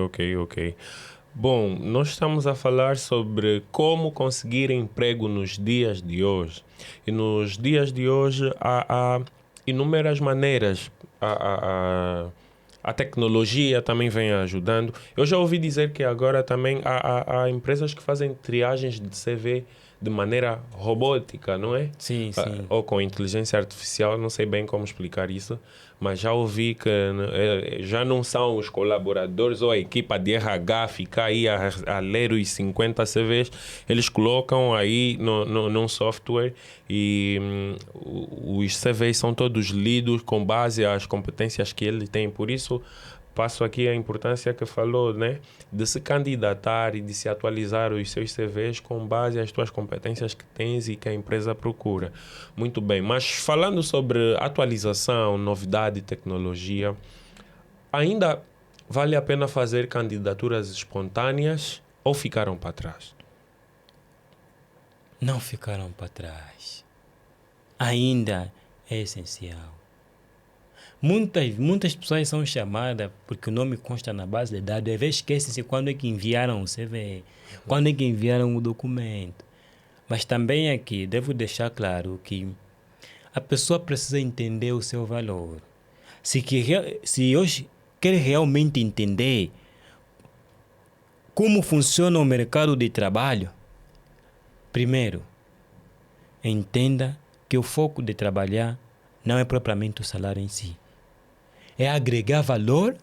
Bom, nós estamos a falar sobre como conseguir emprego nos dias de hoje. E nos dias de hoje há inúmeras maneiras. A tecnologia também vem ajudando. Eu já ouvi dizer que agora também há empresas que fazem triagens de CV de maneira robótica, não é? Sim. Ou com inteligência artificial, não sei bem como explicar isso, mas já ouvi que já não são os colaboradores ou a equipa de RH ficar aí a ler os 50 CVs, eles colocam aí num software e os CVs são todos lidos com base às competências que ele tem. Por isso, passo aqui a importância que falou, né? De se candidatar e de se atualizar os seus CVs com base às tuas competências que tens e que a empresa procura. Muito bem, mas falando sobre atualização, novidade e tecnologia, ainda vale a pena fazer candidaturas espontâneas ou ficaram para trás? Não ficaram para trás. Ainda é essencial. Muitas pessoas são chamadas porque o nome consta na base de dados, às vezes esquecem-se quando é que enviaram o CV, quando é que enviaram o documento. Mas também aqui devo deixar claro que a pessoa precisa entender o seu valor. Se hoje quer realmente entender como funciona o mercado de trabalho, primeiro, entenda que o foco de trabalhar não é propriamente o salário em si. É agregar valor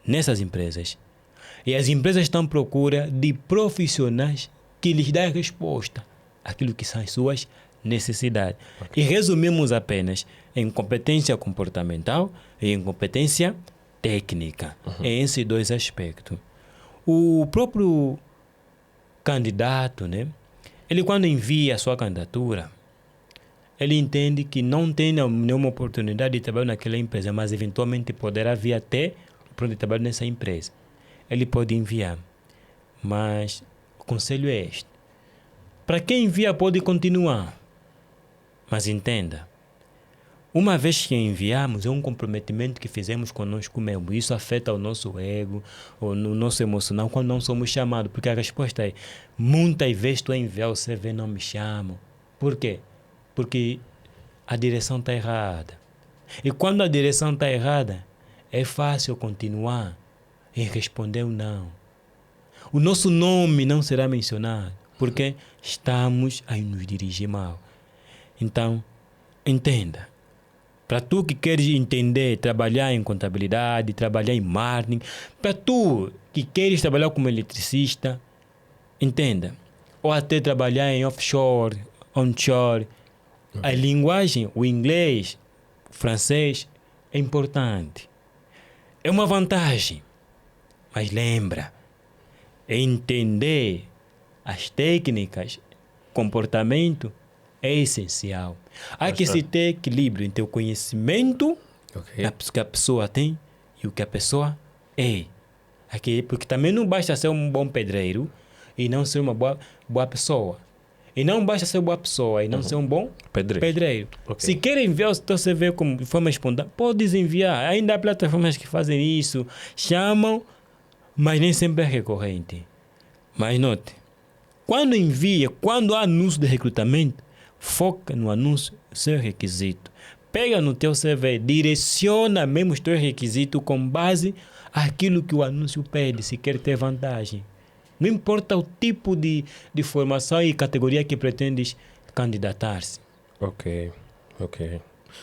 nessas empresas. E as empresas estão à procura de profissionais que lhes dão resposta àquilo que são as suas necessidades. Okay. E resumimos apenas em competência comportamental e em competência técnica. Em esses dois aspectos. O próprio candidato, né? Ele quando envia a sua candidatura, ele entende que não tem nenhuma oportunidade de trabalho naquela empresa, mas eventualmente poderá vir até o plano de trabalho nessa empresa. Ele pode enviar, mas o conselho é este. Para quem envia pode continuar, mas entenda, uma vez que enviamos, é um comprometimento que fizemos conosco mesmo. Isso afeta o nosso ego, o nosso emocional, quando não somos chamados, porque a resposta é, muitas vezes estou a enviar o CV, não me chamam. Por quê? Porque a direção está errada. E quando a direção está errada, é fácil continuar e responder o não. O nosso nome não será mencionado, porque estamos a nos dirigir mal. Então, entenda. Para tu que queres entender, trabalhar em contabilidade, trabalhar em marketing, para tu que queres trabalhar como eletricista, entenda. Ou até trabalhar em offshore, onshore, a linguagem, o inglês, o francês, é importante. É uma vantagem. Mas lembra, entender as técnicas, comportamento é essencial. Há que se ter equilíbrio entre o conhecimento que a pessoa tem e o que a pessoa é. Aqui, porque também não basta ser um bom pedreiro e não ser uma boa pessoa. E não basta ser uma boa pessoa e não ser um bom pedreiro. Se querem enviar o seu CV de forma espontânea, podes enviar. Ainda há plataformas que fazem isso, chamam, mas nem sempre é recorrente. Mas note, quando há anúncio de recrutamento, foca no anúncio, seu requisito. Pega no teu CV, direciona mesmo os teus requisitos com base naquilo que o anúncio pede, se quer ter vantagem. Não importa o tipo de formação e categoria que pretendes candidatar-se. Ok.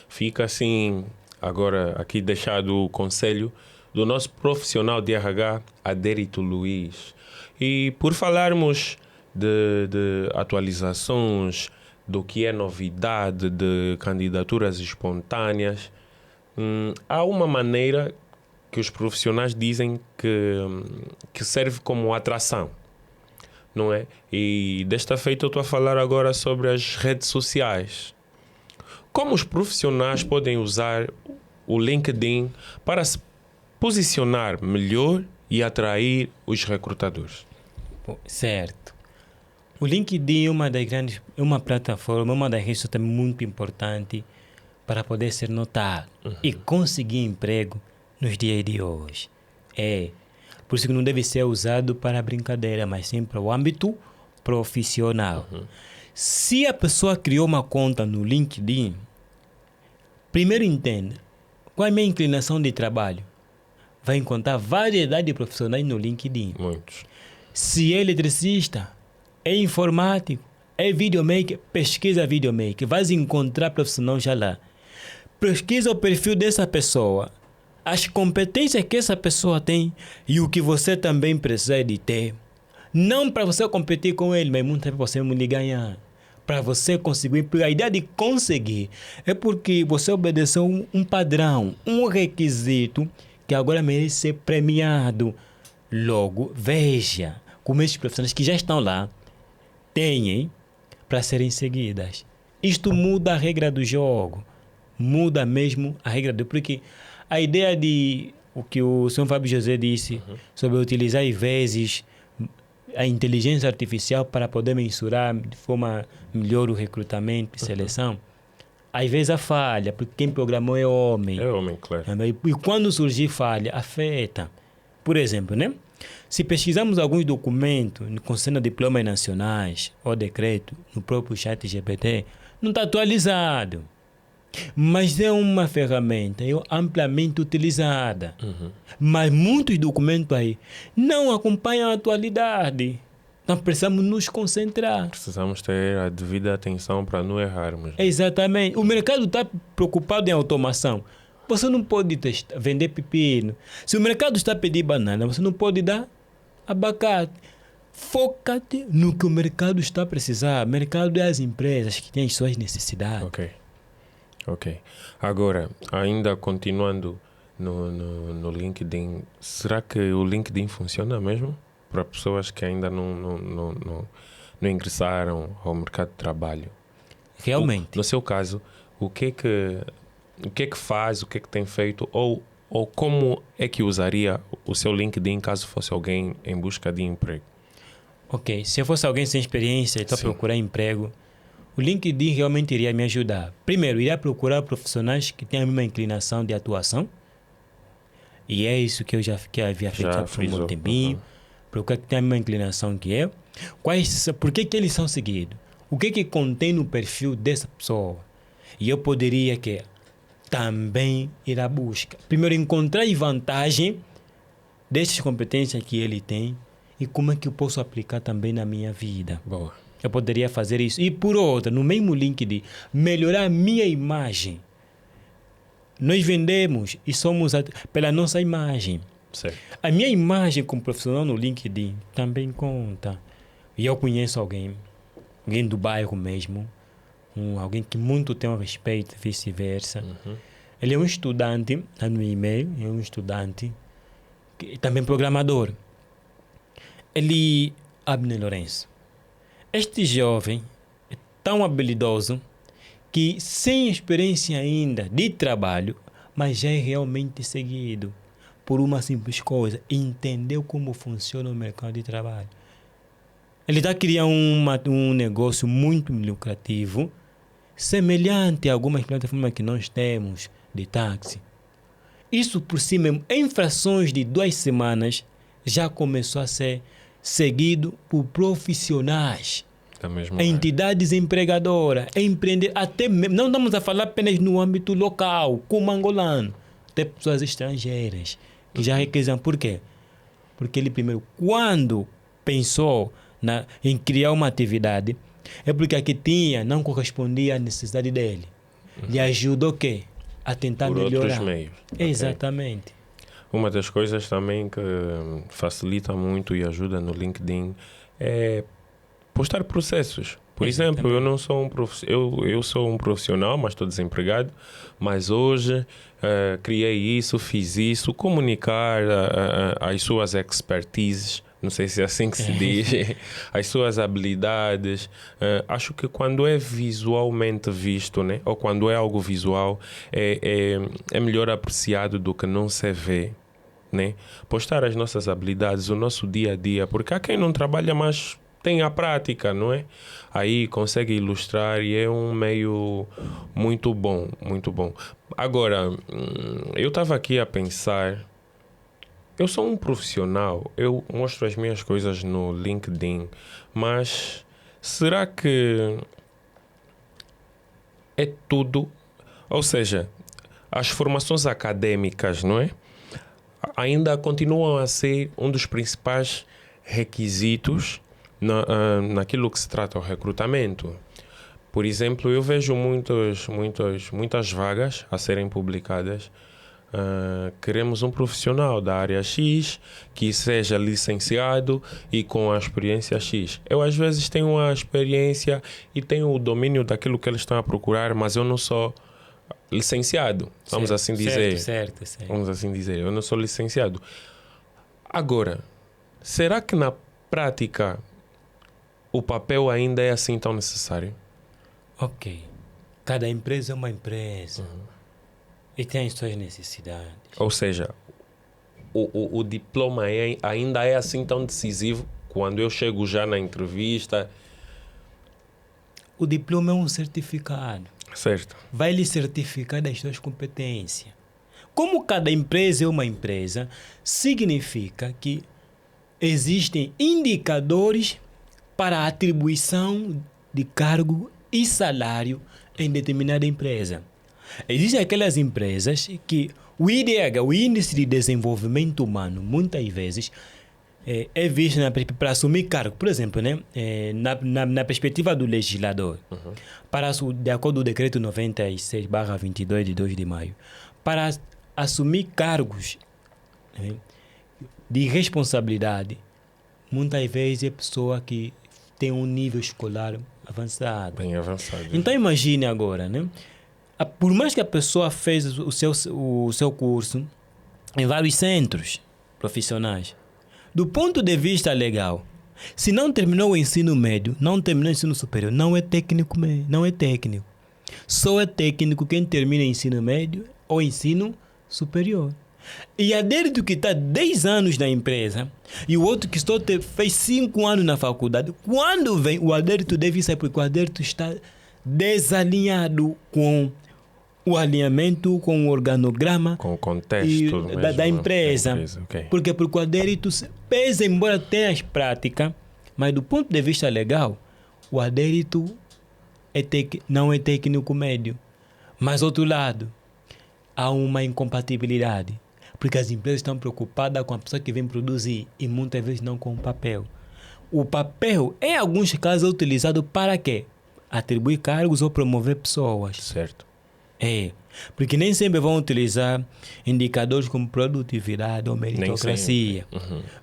Fica assim, agora aqui deixado o conselho do nosso profissional de RH, Adérito Luiz. E por falarmos de atualizações, do que é novidade, de candidaturas espontâneas, há uma maneira que os profissionais dizem que serve como atração, não é? E desta feita eu estou a falar agora sobre as redes sociais. Como os profissionais podem usar o LinkedIn para se posicionar melhor e atrair os recrutadores? Certo. O LinkedIn é uma plataforma, uma das redes sociais muito importante para poder ser notado e conseguir emprego nos dias de hoje. Por isso que não deve ser usado para brincadeira, mas sim para o âmbito profissional. Se a pessoa criou uma conta no LinkedIn, primeiro entenda qual é a minha inclinação de trabalho. Vai encontrar variedade de profissionais no LinkedIn. Muitos. Se é eletricista, é informático, é videomaker, pesquisa videomaker. Vais encontrar profissional já lá. Pesquisa o perfil dessa pessoa, as competências que essa pessoa tem e o que você também precisa de ter. Não para você competir com ele, mas muito para você lhe ganhar. Para você conseguir, porque a ideia de conseguir é porque você obedeceu um padrão, um requisito que agora merece ser premiado. Logo, veja como esses profissionais que já estão lá têm para serem seguidas. Isto muda a regra do jogo. Muda mesmo a regra do... Porque a ideia de o que o senhor Fábio José disse sobre utilizar, às vezes, a inteligência artificial para poder mensurar de forma melhor o recrutamento e seleção, às vezes a falha, porque quem programou é homem. É homem, claro. E quando surgir falha, afeta. Por exemplo, né? Se pesquisarmos alguns documentos concernendo diplomas nacionais ou decreto no próprio chat GPT, não está atualizado. Mas é uma ferramenta amplamente utilizada. Mas muitos documentos aí não acompanham a atualidade. Então precisamos nos concentrar. Precisamos ter a devida atenção para não errarmos. Exatamente. O mercado está preocupado em automação. Você não pode vender pepino. Se o mercado está a pedir banana, você não pode dar abacate. Foca-te no que o mercado está a precisar. O mercado é as empresas que têm as suas necessidades. Ok. Agora, ainda continuando no LinkedIn, será que o LinkedIn funciona mesmo para pessoas que ainda não ingressaram ao mercado de trabalho? Realmente. No seu caso, o que é que faz, o que é que tem feito ou como é que usaria o seu LinkedIn caso fosse alguém em busca de emprego? Ok, se eu fosse alguém sem experiência e estou a procurar emprego, o LinkedIn realmente iria me ajudar. Primeiro, iria procurar profissionais que tenham a mesma inclinação de atuação. E é isso que eu que havia feito por um bom tempinho. Procurar que tenha a mesma inclinação que eu. Por que eles são seguidos? O que contém no perfil dessa pessoa? E eu poderia também ir à busca. Primeiro, encontrar vantagem dessas competências que ele tem e como é que eu posso aplicar também na minha vida. Boa. Eu poderia fazer isso. E por outra, no mesmo LinkedIn, melhorar a minha imagem. Nós vendemos e somos pela nossa imagem. Certo. A minha imagem como profissional no LinkedIn também conta. E eu conheço alguém do bairro mesmo, alguém que muito tem um respeito, vice-versa. Ele é um estudante, está no e-mail, é um estudante, também programador. Ele, Abner Lourenço, este jovem é tão habilidoso que, sem experiência ainda de trabalho, mas já é realmente seguido por uma simples coisa: entendeu como funciona o mercado de trabalho. Ele está criando um negócio muito lucrativo, semelhante a algumas plataformas que nós temos de táxi. Isso por si mesmo, em frações de 2 semanas, já começou a ser seguido por profissionais, entidades empregadoras, empreendedores, até mesmo, não estamos a falar apenas no âmbito local, como angolano, até pessoas estrangeiras que já requisam. Por quê? Porque ele primeiro, quando pensou em criar uma atividade, é porque a que tinha não correspondia à necessidade dele. Lhe ajudou o quê? A tentar por melhorar. Outros meios. Exatamente. Uma das coisas também que facilita muito e ajuda no LinkedIn é postar processos. Por exemplo, eu não sou eu sou um profissional, mas estou desempregado, mas hoje criei isso, fiz isso, comunicar as suas expertises, não sei se é assim que se diz, as suas habilidades. Acho que quando é visualmente visto, né, ou quando é algo visual, é melhor apreciado do que não se vê. Né? Postar as nossas habilidades, o nosso dia a dia, porque há quem não trabalha, mas tem a prática, não é? Aí consegue ilustrar e é um meio muito bom, muito bom. Agora, eu estava aqui a pensar, eu sou um profissional, eu mostro as minhas coisas no LinkedIn, mas será que é tudo? Ou seja, as formações acadêmicas, não é? Ainda continuam a ser um dos principais requisitos naquilo que se trata o recrutamento. Por exemplo, eu vejo muitas vagas a serem publicadas. Queremos um profissional da área X que seja licenciado e com a experiência X. Eu às vezes tenho a experiência e tenho o domínio daquilo que eles estão a procurar, mas eu não sou licenciado, vamos assim dizer. Certo. Vamos assim dizer, eu não sou licenciado. Agora, será que na prática o papel ainda é assim tão necessário? Ok. Cada empresa é uma empresa. E tem as suas necessidades. Ou seja, o diploma ainda é assim tão decisivo quando eu chego já na entrevista? O diploma é um certificado. Certo. Vai lhe certificar das suas competências. Como cada empresa é uma empresa, significa que existem indicadores para a atribuição de cargo e salário em determinada empresa. Existem aquelas empresas que o IDH, o Índice de Desenvolvimento Humano, muitas vezes é visto para assumir cargo. Por exemplo, né, na perspectiva do legislador, de acordo com o Decreto 96/22 de 2 de maio, para assumir cargos de responsabilidade, muitas vezes é pessoa que tem um nível escolar avançado. Bem avançado. Então imagine agora, né? Por mais que a pessoa fez o seu curso em vários centros profissionais, do ponto de vista legal, se não terminou o ensino médio, não terminou o ensino superior, não é técnico. Só é técnico quem termina o ensino médio ou ensino superior. E adérito que está 10 anos na empresa e o outro que só fez 5 anos na faculdade, quando vem, o adérito deve sair porque o adérito está desalinhado com o alinhamento, com o organograma, com o contexto da empresa. Okay. Porque o adérito pesa, embora tenha as práticas, mas do ponto de vista legal, o adérito não é técnico médio. Mas, outro lado, há uma incompatibilidade. Porque as empresas estão preocupadas com a pessoa que vem produzir e muitas vezes não com o papel. O papel, em alguns casos, é utilizado para quê? Atribuir cargos ou promover pessoas. Certo. Porque nem sempre vão utilizar indicadores como produtividade ou meritocracia.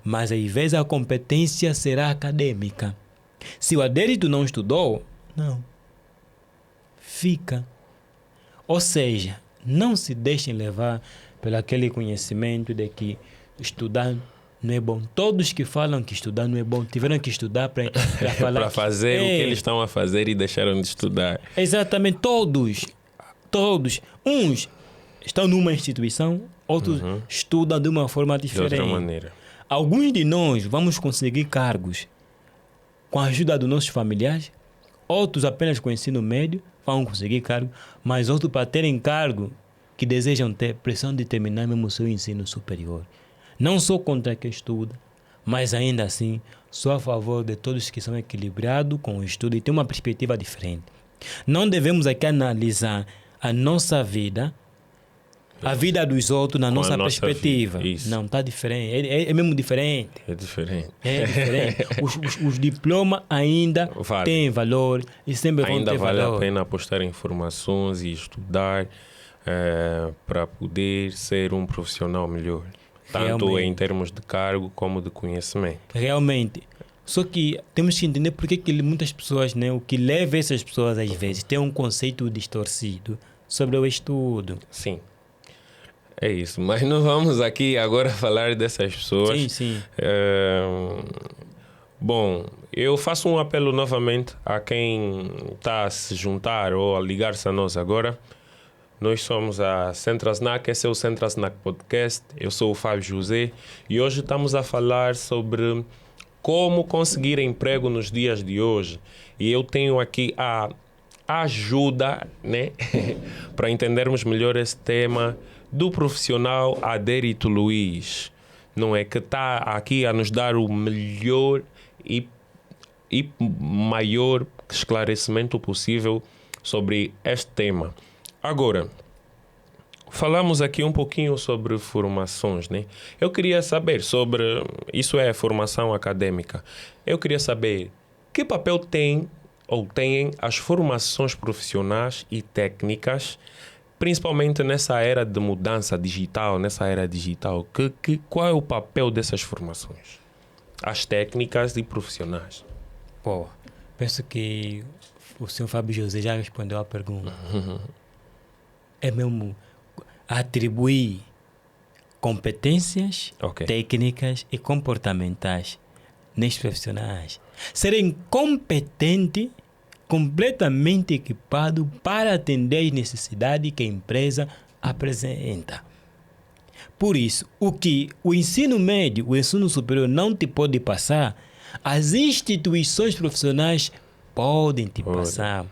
Mas às vezes a competência será acadêmica. Se o adérito não estudou, não. Fica. Ou seja, Não se deixem levar pelo aquele conhecimento de que estudar não é bom. Todos que falam que estudar não é bom tiveram que estudar para falar. Para fazer o que eles estão a fazer e deixaram de estudar. Exatamente, todos. Uns estão numa instituição, outros estudam de uma forma diferente. De outra maneira. Alguns de nós vamos conseguir cargos com a ajuda dos nossos familiares, outros apenas com ensino médio vão conseguir cargo, mas outros para terem cargo que desejam ter, precisam de terminar mesmo o seu ensino superior. Não sou contra quem estuda, mas ainda assim sou a favor de todos que são equilibrados com o estudo e têm uma perspectiva diferente. Não devemos aqui analisar a nossa vida, a vida dos outros na nossa perspectiva. Não, está diferente. É mesmo diferente. É diferente. É diferente. Os diplomas ainda têm valor e sempre vão ter valor. Ainda vale a pena apostar em formações e estudar para poder ser um profissional melhor. Tanto realmente, em termos de cargo como de conhecimento. Realmente. Só que temos que entender porque que muitas pessoas, né, o que leva essas pessoas às vezes tem um conceito distorcido sobre o estudo. Sim. É isso. Mas não vamos aqui agora falar dessas pessoas. Sim, sim. Bom, eu faço um apelo novamente a quem está a se juntar ou a ligar-se a nós agora. Nós somos a Centrasnac, esse é o Centrasnac Podcast. Eu sou o Fábio José e hoje estamos a falar sobre como conseguir emprego nos dias de hoje. E eu tenho aqui a ajuda, né, para entendermos melhor esse tema do profissional Adérito Luiz, não é? Que está aqui a nos dar o melhor e maior esclarecimento possível sobre este tema. Agora, falamos aqui um pouquinho sobre formações, né? Eu queria saber sobre... Isso é formação acadêmica. Eu queria saber que papel tem ou têm as formações profissionais e técnicas, principalmente nessa era de mudança digital, qual é o papel dessas formações? As técnicas e profissionais. Pô, penso que o senhor Fábio José já respondeu a pergunta. É mesmo atribuir competências técnicas e comportamentais nestes profissionais. Serem competentes, completamente equipado para atender as necessidades que a empresa apresenta. Por isso, o que o ensino médio, o ensino superior não te pode passar, as instituições profissionais podem te passar.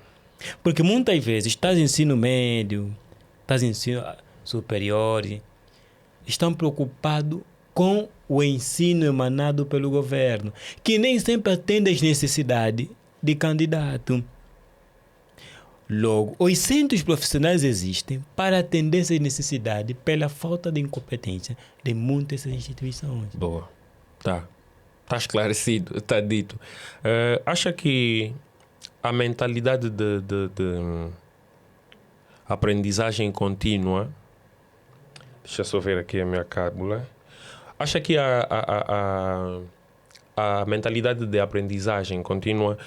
Porque muitas vezes estás em ensino médio, estás em ensino superior, estão preocupados com o ensino emanado pelo governo, que nem sempre atende às necessidades de candidato. Logo, os centros profissionais existem para atender essas necessidades pela falta de incompetência de muitas instituições. Boa. Tá esclarecido, está dito. Acha que a mentalidade de aprendizagem contínua, deixa eu só ver aqui a minha cábula, acha que a mentalidade de aprendizagem contínua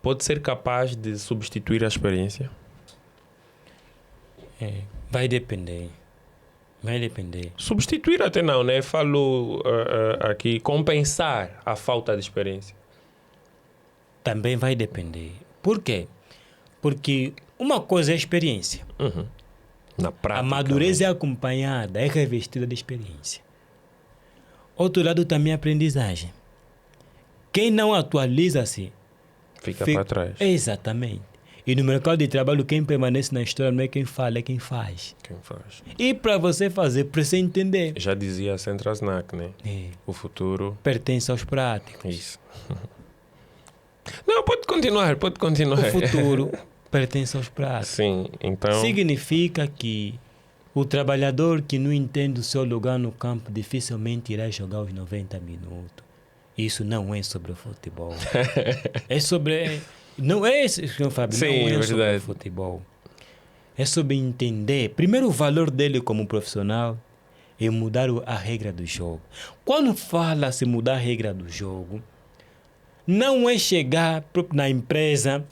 pode ser capaz de substituir a experiência? Vai depender. Substituir até não, né? Falo aqui, compensar a falta de experiência. Também vai depender. Por quê? Porque uma coisa é a experiência. Na prática. A madureza é acompanhada, é revestida de experiência. Outro lado também é a aprendizagem. Quem não atualiza-se fica para trás. Exatamente. E no mercado de trabalho, quem permanece na história não é quem fala, é quem faz. E para você fazer, precisa entender. Já dizia a Centrasnac, né? O futuro pertence aos práticos. Isso. Não, pode continuar. O futuro pertence aos práticos. Sim, então... Significa que o trabalhador que não entende o seu lugar no campo dificilmente irá jogar os 90 minutos. Isso não é sobre o futebol. É sobre... Não é isso, Fábio. Sim, não é verdade. Sobre o futebol. É sobre entender, primeiro, o valor dele como profissional e mudar a regra do jogo. Quando fala-se mudar a regra do jogo, não é chegar na empresa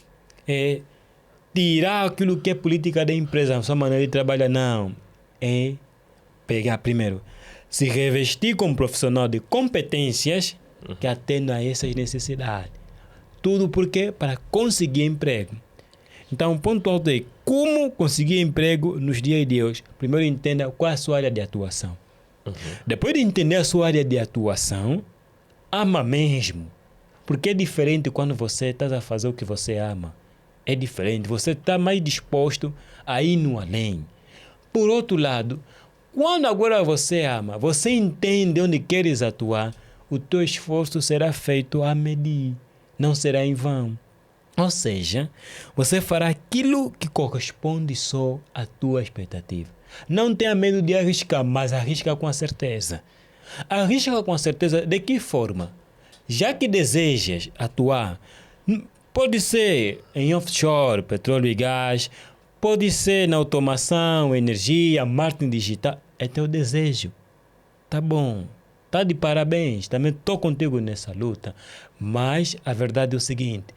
tirar aquilo que é política da empresa, a sua maneira de trabalhar. Não. É pegar primeiro, se revestir como profissional de competências que atendam a essas necessidades. Tudo porque para conseguir emprego. Então, o ponto alto é como conseguir emprego nos dias de hoje. Primeiro, entenda qual é a sua área de atuação. Depois de entender a sua área de atuação, ama mesmo. Porque é diferente quando você está a fazer o que você ama. É diferente. Você está mais disposto a ir no além. Por outro lado, quando agora você ama, você entende onde queres atuar, o teu esforço será feito a medir. Não será em vão. Ou seja, você fará aquilo que corresponde só à tua expectativa. Não tenha medo de arriscar, mas arrisca com a certeza. Arrisca com a certeza de que forma? Já que desejas atuar, pode ser em offshore, petróleo e gás, pode ser na automação, energia, marketing digital. É teu desejo. Tá bom. Tá de parabéns. Também estou contigo nessa luta. Mas a verdade é o seguinte.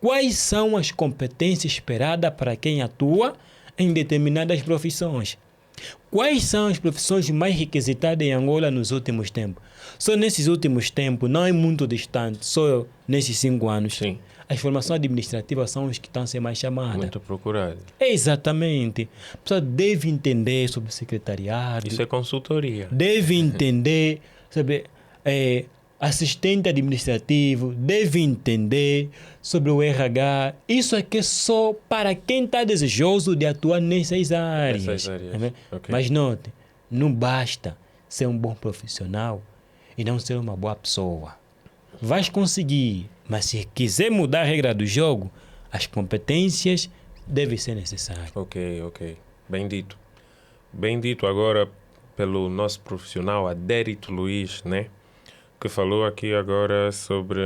Quais são as competências esperadas para quem atua em determinadas profissões? Quais são as profissões mais requisitadas em Angola nos últimos tempos? Só nesses últimos tempos, não é muito distante, só nesses 5 anos. Sim. As formações administrativas são as que estão a ser mais chamadas. Muito procurado. Exatamente. A pessoa deve entender sobre secretariado. Isso é consultoria. Deve entender sobre assistente administrativo, deve entender sobre o RH. Isso aqui é só para quem está desejoso de atuar nessas áreas. Okay. Mas note, não basta ser um bom profissional e não ser uma boa pessoa. Vais conseguir, mas se quiser mudar a regra do jogo, as competências devem ser necessárias. Ok. Bem dito. Bem dito agora pelo nosso profissional Adérito Luiz, né? Que falou aqui agora sobre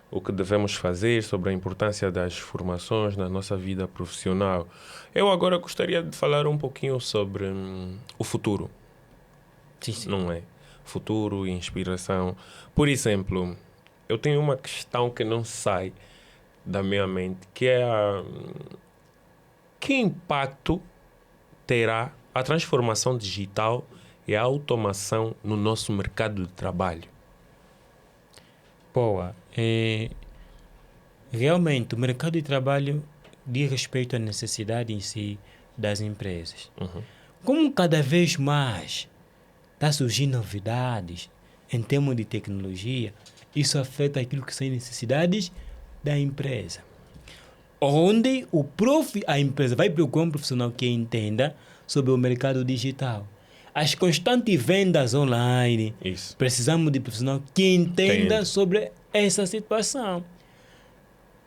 o que devemos fazer, sobre a importância das formações na nossa vida profissional. Eu agora gostaria de falar um pouquinho sobre o futuro. Sim. Não é? Futuro e inspiração. Por exemplo, eu tenho uma questão que não sai da minha mente, que é que impacto terá a transformação digital e a automação no nosso mercado de trabalho? Boa. Realmente, o mercado de trabalho diz respeito à necessidade em si das empresas. Como cada vez mais está surgindo novidades em termos de tecnologia, isso afeta aquilo que são necessidades da empresa. Onde a empresa vai procurar um profissional que entenda sobre o mercado digital. As constantes vendas online. Isso. Precisamos de profissional que entenda sobre essa situação.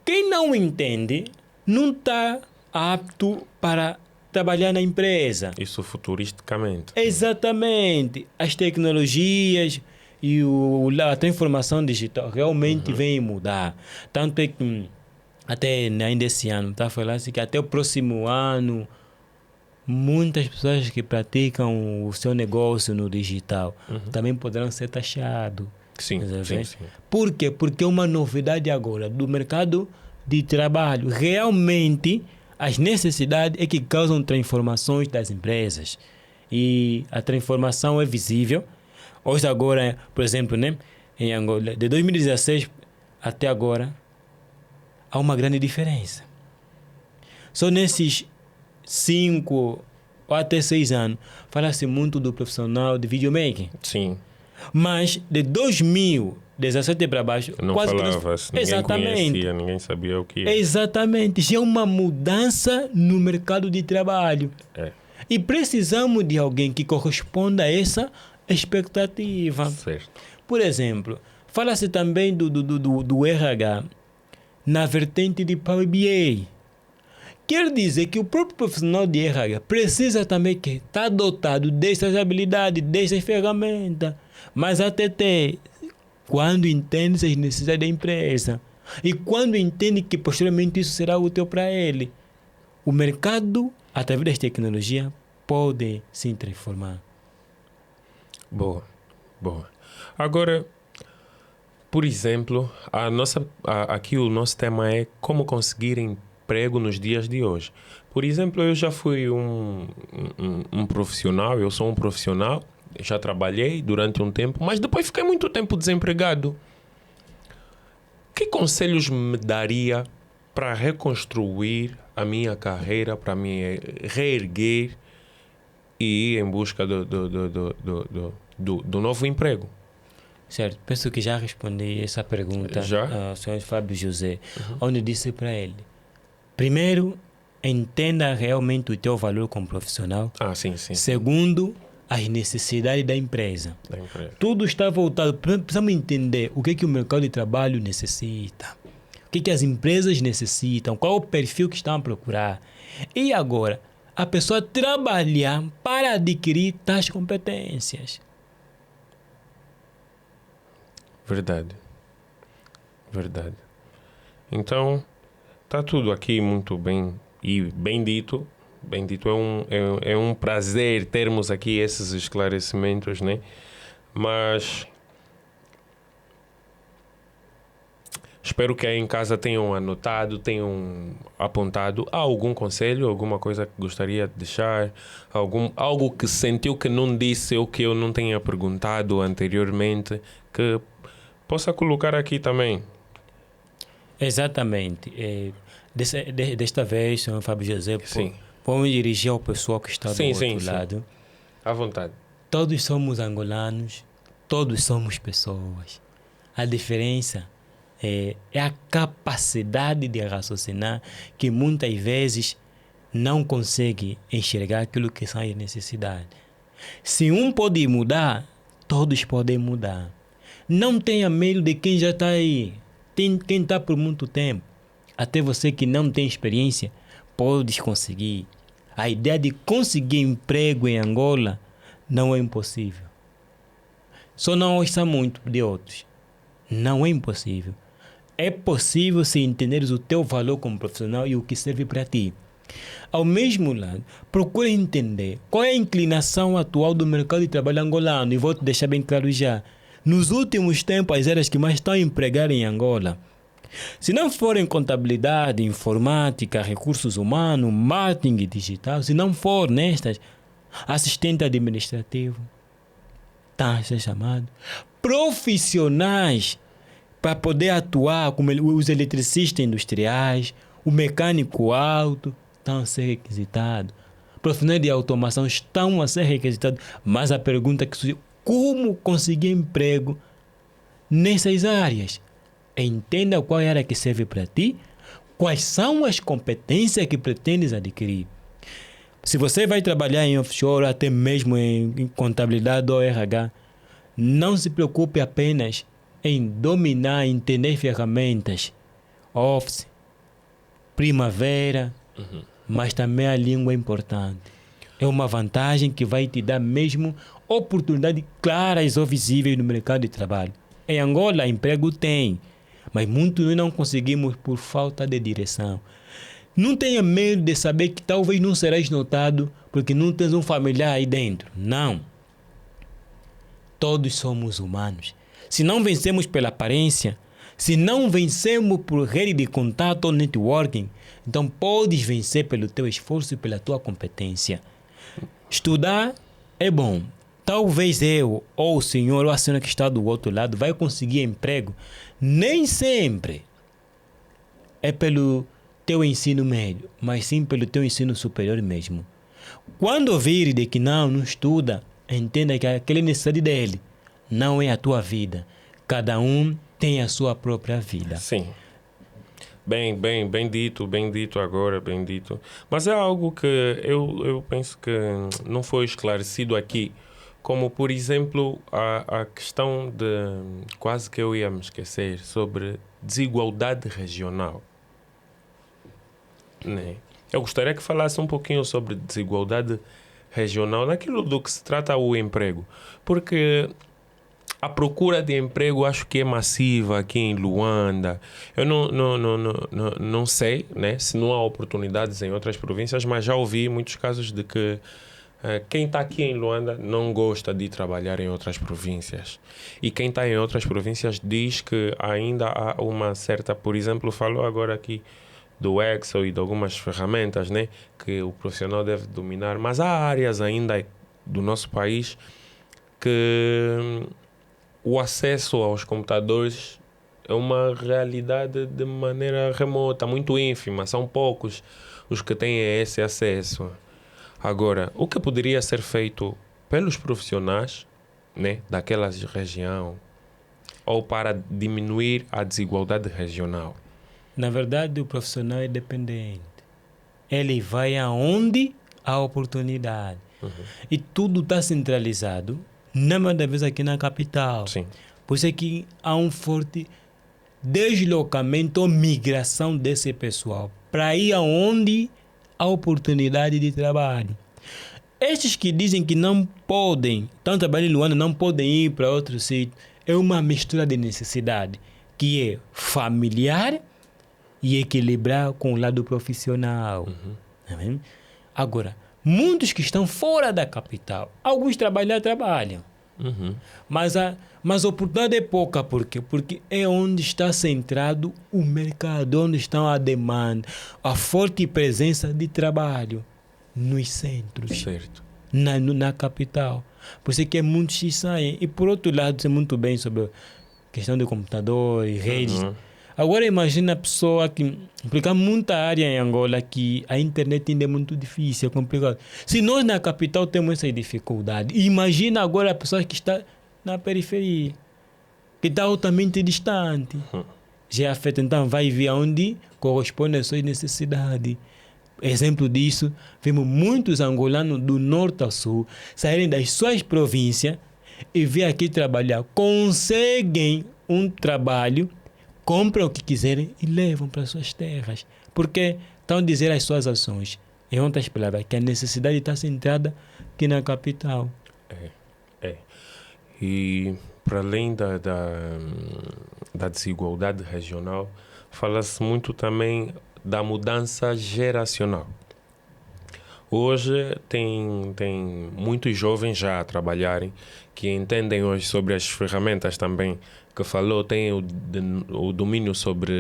Quem não entende não está apto para trabalhar na empresa. Isso futuristicamente. Exatamente. As tecnologias e a transformação digital realmente vem mudar. Tanto é que até ainda esse ano, está falando assim que até o próximo ano muitas pessoas que praticam o seu negócio no digital também poderão ser taxados. Sim. Por quê? Porque é uma novidade agora do mercado de trabalho. Realmente, as necessidades é que causam transformações das empresas. E a transformação é visível. Hoje agora, por exemplo, né, em Angola, de 2016 até agora, há uma grande diferença. Só nesses 5 ou até 6 anos, fala-se muito do profissional de videomaking. Sim. Mas de 2017 para baixo... Não falava-se, ninguém conhecia, ninguém sabia o que é. Exatamente. Já é uma mudança no mercado de trabalho. E precisamos de alguém que corresponda a essa expectativa. Certo. Por exemplo, fala-se também do RH na vertente de Power BI. Quer dizer que o próprio profissional de RH precisa também estar dotado dessas habilidades, dessas ferramentas. Mas a TT, quando entende as necessidades da empresa e quando entende que posteriormente isso será útil para ele, o mercado, através das tecnologias, pode se transformar. Boa. Agora, por exemplo, aqui o nosso tema é como conseguir emprego nos dias de hoje. Por exemplo, eu já fui um profissional, eu sou um profissional, já trabalhei durante um tempo, mas depois fiquei muito tempo desempregado. Que conselhos me daria para reconstruir a minha carreira, para me reerguer e ir em busca do novo emprego? Certo, penso que já respondi essa pergunta ao senhor Fábio José, onde disse para ele: primeiro, entenda realmente o teu valor como profissional. Sim. Segundo, as necessidades da empresa. Tudo está voltado. Precisamos entender o que o mercado de trabalho necessita, o que as empresas necessitam, qual é o perfil que estão a procurar. E agora, a pessoa trabalhar para adquirir tais competências. Verdade. Então, está tudo aqui muito bem e bem dito. Bem dito, é um prazer termos aqui esses esclarecimentos, né? Mas espero que aí em casa tenham anotado, tenham apontado algum conselho, alguma coisa que gostaria de deixar, algo que sentiu que não disse ou que eu não tenha perguntado anteriormente, que possa colocar aqui também. Exatamente. Desta vez, senhor Fábio José, Sim. vamos dirigir ao pessoal que está do outro lado. À vontade. Todos somos angolanos, todos somos pessoas. A diferença é a capacidade de raciocinar que muitas vezes não consegue enxergar aquilo que são as necessidades. Se um pode mudar, todos podem mudar. Não tenha medo de quem já está aí. Quem está por muito tempo. Até você que não tem experiência, pode conseguir. A ideia de conseguir emprego em Angola não é impossível. Só não ouça muito de outros. Não é impossível. É possível se entenderes o teu valor como profissional e o que serve para ti. Ao mesmo lado, procure entender qual é a inclinação atual do mercado de trabalho angolano. E vou te deixar bem claro já. Nos últimos tempos, as áreas que mais estão a empregar em Angola, se não forem contabilidade, informática, recursos humanos, marketing digital, se não for nestas, assistente administrativo, está a ser chamado, profissionais para poder atuar como os eletricistas industriais, o mecânico auto, estão a ser requisitados. Profissionais de automação estão a ser requisitados, mas a pergunta que surge: como conseguir emprego nessas áreas? Entenda qual é a área que serve para ti, quais são as competências que pretendes adquirir. Se você vai trabalhar em offshore, até mesmo em contabilidade ou RH, não se preocupe apenas em dominar, entender ferramentas, Office, Primavera, mas também a língua é importante. É uma vantagem que vai te dar mesmo oportunidades claras ou visíveis no mercado de trabalho. Em Angola, emprego tem, mas muitos não conseguimos por falta de direção. Não tenha medo de saber que talvez não serás notado porque não tens um familiar aí dentro. Não. Todos somos humanos. Se não vencemos pela aparência, se não vencemos por rede de contato ou networking, então podes vencer pelo teu esforço e pela tua competência. Estudar é bom. Talvez eu, ou o senhor, ou a senhora que está do outro lado, vai conseguir emprego. Nem sempre é pelo teu ensino médio, mas sim pelo teu ensino superior mesmo. Quando ouvir de que não estuda, entenda que aquela necessidade dele não é a tua vida. Cada um tem a sua própria vida. Sim. Bem dito agora, bem dito. Mas é algo que eu penso que não foi esclarecido aqui. Como, por exemplo, a questão de... Quase que eu ia me esquecer sobre desigualdade regional. Né? Eu gostaria que falasse um pouquinho sobre desigualdade regional, naquilo do que se trata o emprego. Porque a procura de emprego acho que é massiva aqui em Luanda. Eu não sei, né, se não há oportunidades em outras províncias, mas já ouvi muitos casos de que quem está aqui em Luanda não gosta de trabalhar em outras províncias. E quem está em outras províncias diz que ainda há uma certa... Por exemplo, falou agora aqui do Excel e de algumas ferramentas, né, que o profissional deve dominar, mas há áreas ainda do nosso país que o acesso aos computadores é uma realidade de maneira remota, muito ínfima. São poucos os que têm esse acesso. Agora, o que poderia ser feito pelos profissionais, né, daquela região, ou para diminuir a desigualdade regional? Na verdade, o profissional é dependente. Ele vai aonde há oportunidade. E tudo está centralizado, na maioria das vezes aqui na capital. Sim. Por isso é que há um forte deslocamento ou migração desse pessoal para ir aonde há oportunidade de trabalho. Estes que dizem que não podem, estão trabalhando em Luanda, não podem ir para outro sítio, é uma mistura de necessidade, que é familiar e equilibrar com o lado profissional. Tá vendo? Agora, muitos que estão fora da capital, alguns trabalham. Mas a oportunidade é pouca. Por quê? Porque é onde está centrado o mercado, onde está a demanda, a forte presença de trabalho nos centros, Certo. na capital. Por isso é que muitos se saem. E por outro lado, sei muito bem sobre a questão de computador e redes. Agora imagina a pessoa que... Porque há muita área em Angola que a internet ainda é muito difícil, é complicado. Se nós na capital temos essa dificuldade, imagina agora a pessoa que está na periferia, que está altamente distante. Já afeta, então vai vir aonde corresponde às suas necessidades. Exemplo disso, vemos muitos angolanos do norte ao sul saírem das suas províncias e vir aqui trabalhar. Conseguem um trabalho, compram o que quiserem e levam para as suas terras. Porque estão a dizer as suas ações. Em outras palavras, que a necessidade está centrada aqui na capital. E para além da desigualdade regional, fala-se muito também da mudança geracional. Hoje tem muitos jovens já a trabalharem que entendem hoje sobre as ferramentas também que falou, têm o domínio sobre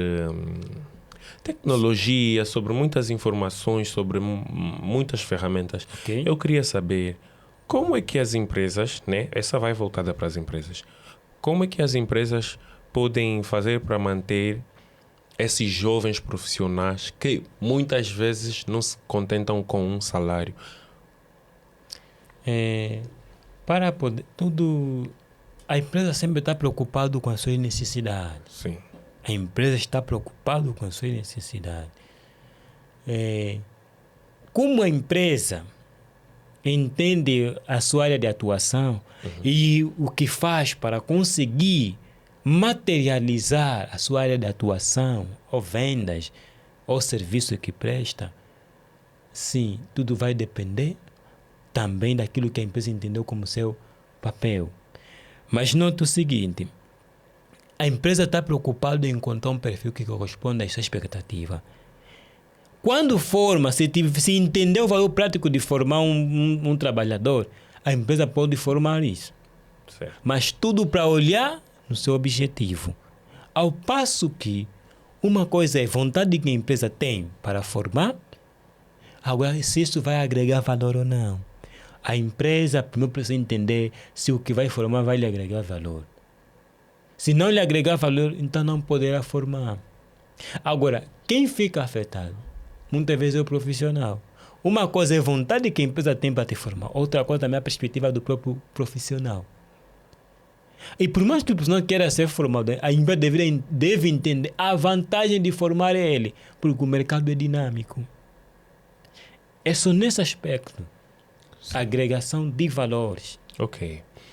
tecnologia, sobre muitas informações, sobre muitas ferramentas. Okay. Eu queria saber como é que as empresas, né? Essa vai voltada para as empresas. Como é que as empresas podem fazer para manter esses jovens profissionais que muitas vezes não se contentam com um salário? Para poder... A empresa sempre está preocupada com as suas necessidades. Sim. A empresa está preocupada com as suas necessidades. Como a empresa entende a sua área de atuação e o que faz para conseguir materializar a sua área de atuação, ou vendas, ou serviço que presta, sim, tudo vai depender também daquilo que a empresa entendeu como seu papel. Mas note o seguinte, a empresa está preocupada em encontrar um perfil que corresponda à sua expectativa. Quando forma, se entender o valor prático de formar um trabalhador, a empresa pode formar isso. Certo. Mas tudo para olhar no seu objetivo. Ao passo que uma coisa é vontade que a empresa tem para formar, agora se isso vai agregar valor ou não. A empresa primeiro precisa entender se o que vai formar vai lhe agregar valor. Se não lhe agregar valor, então não poderá formar. Agora, quem fica afetado? Muitas vezes é o profissional. Uma coisa é a vontade que a empresa tem para te formar. Outra coisa também é a perspectiva do próprio profissional. E por mais que o profissional queira ser formado, a empresa deve entender a vantagem de formar ele, porque o mercado é dinâmico. É só nesse aspecto. Sim. Agregação de valores. Ok.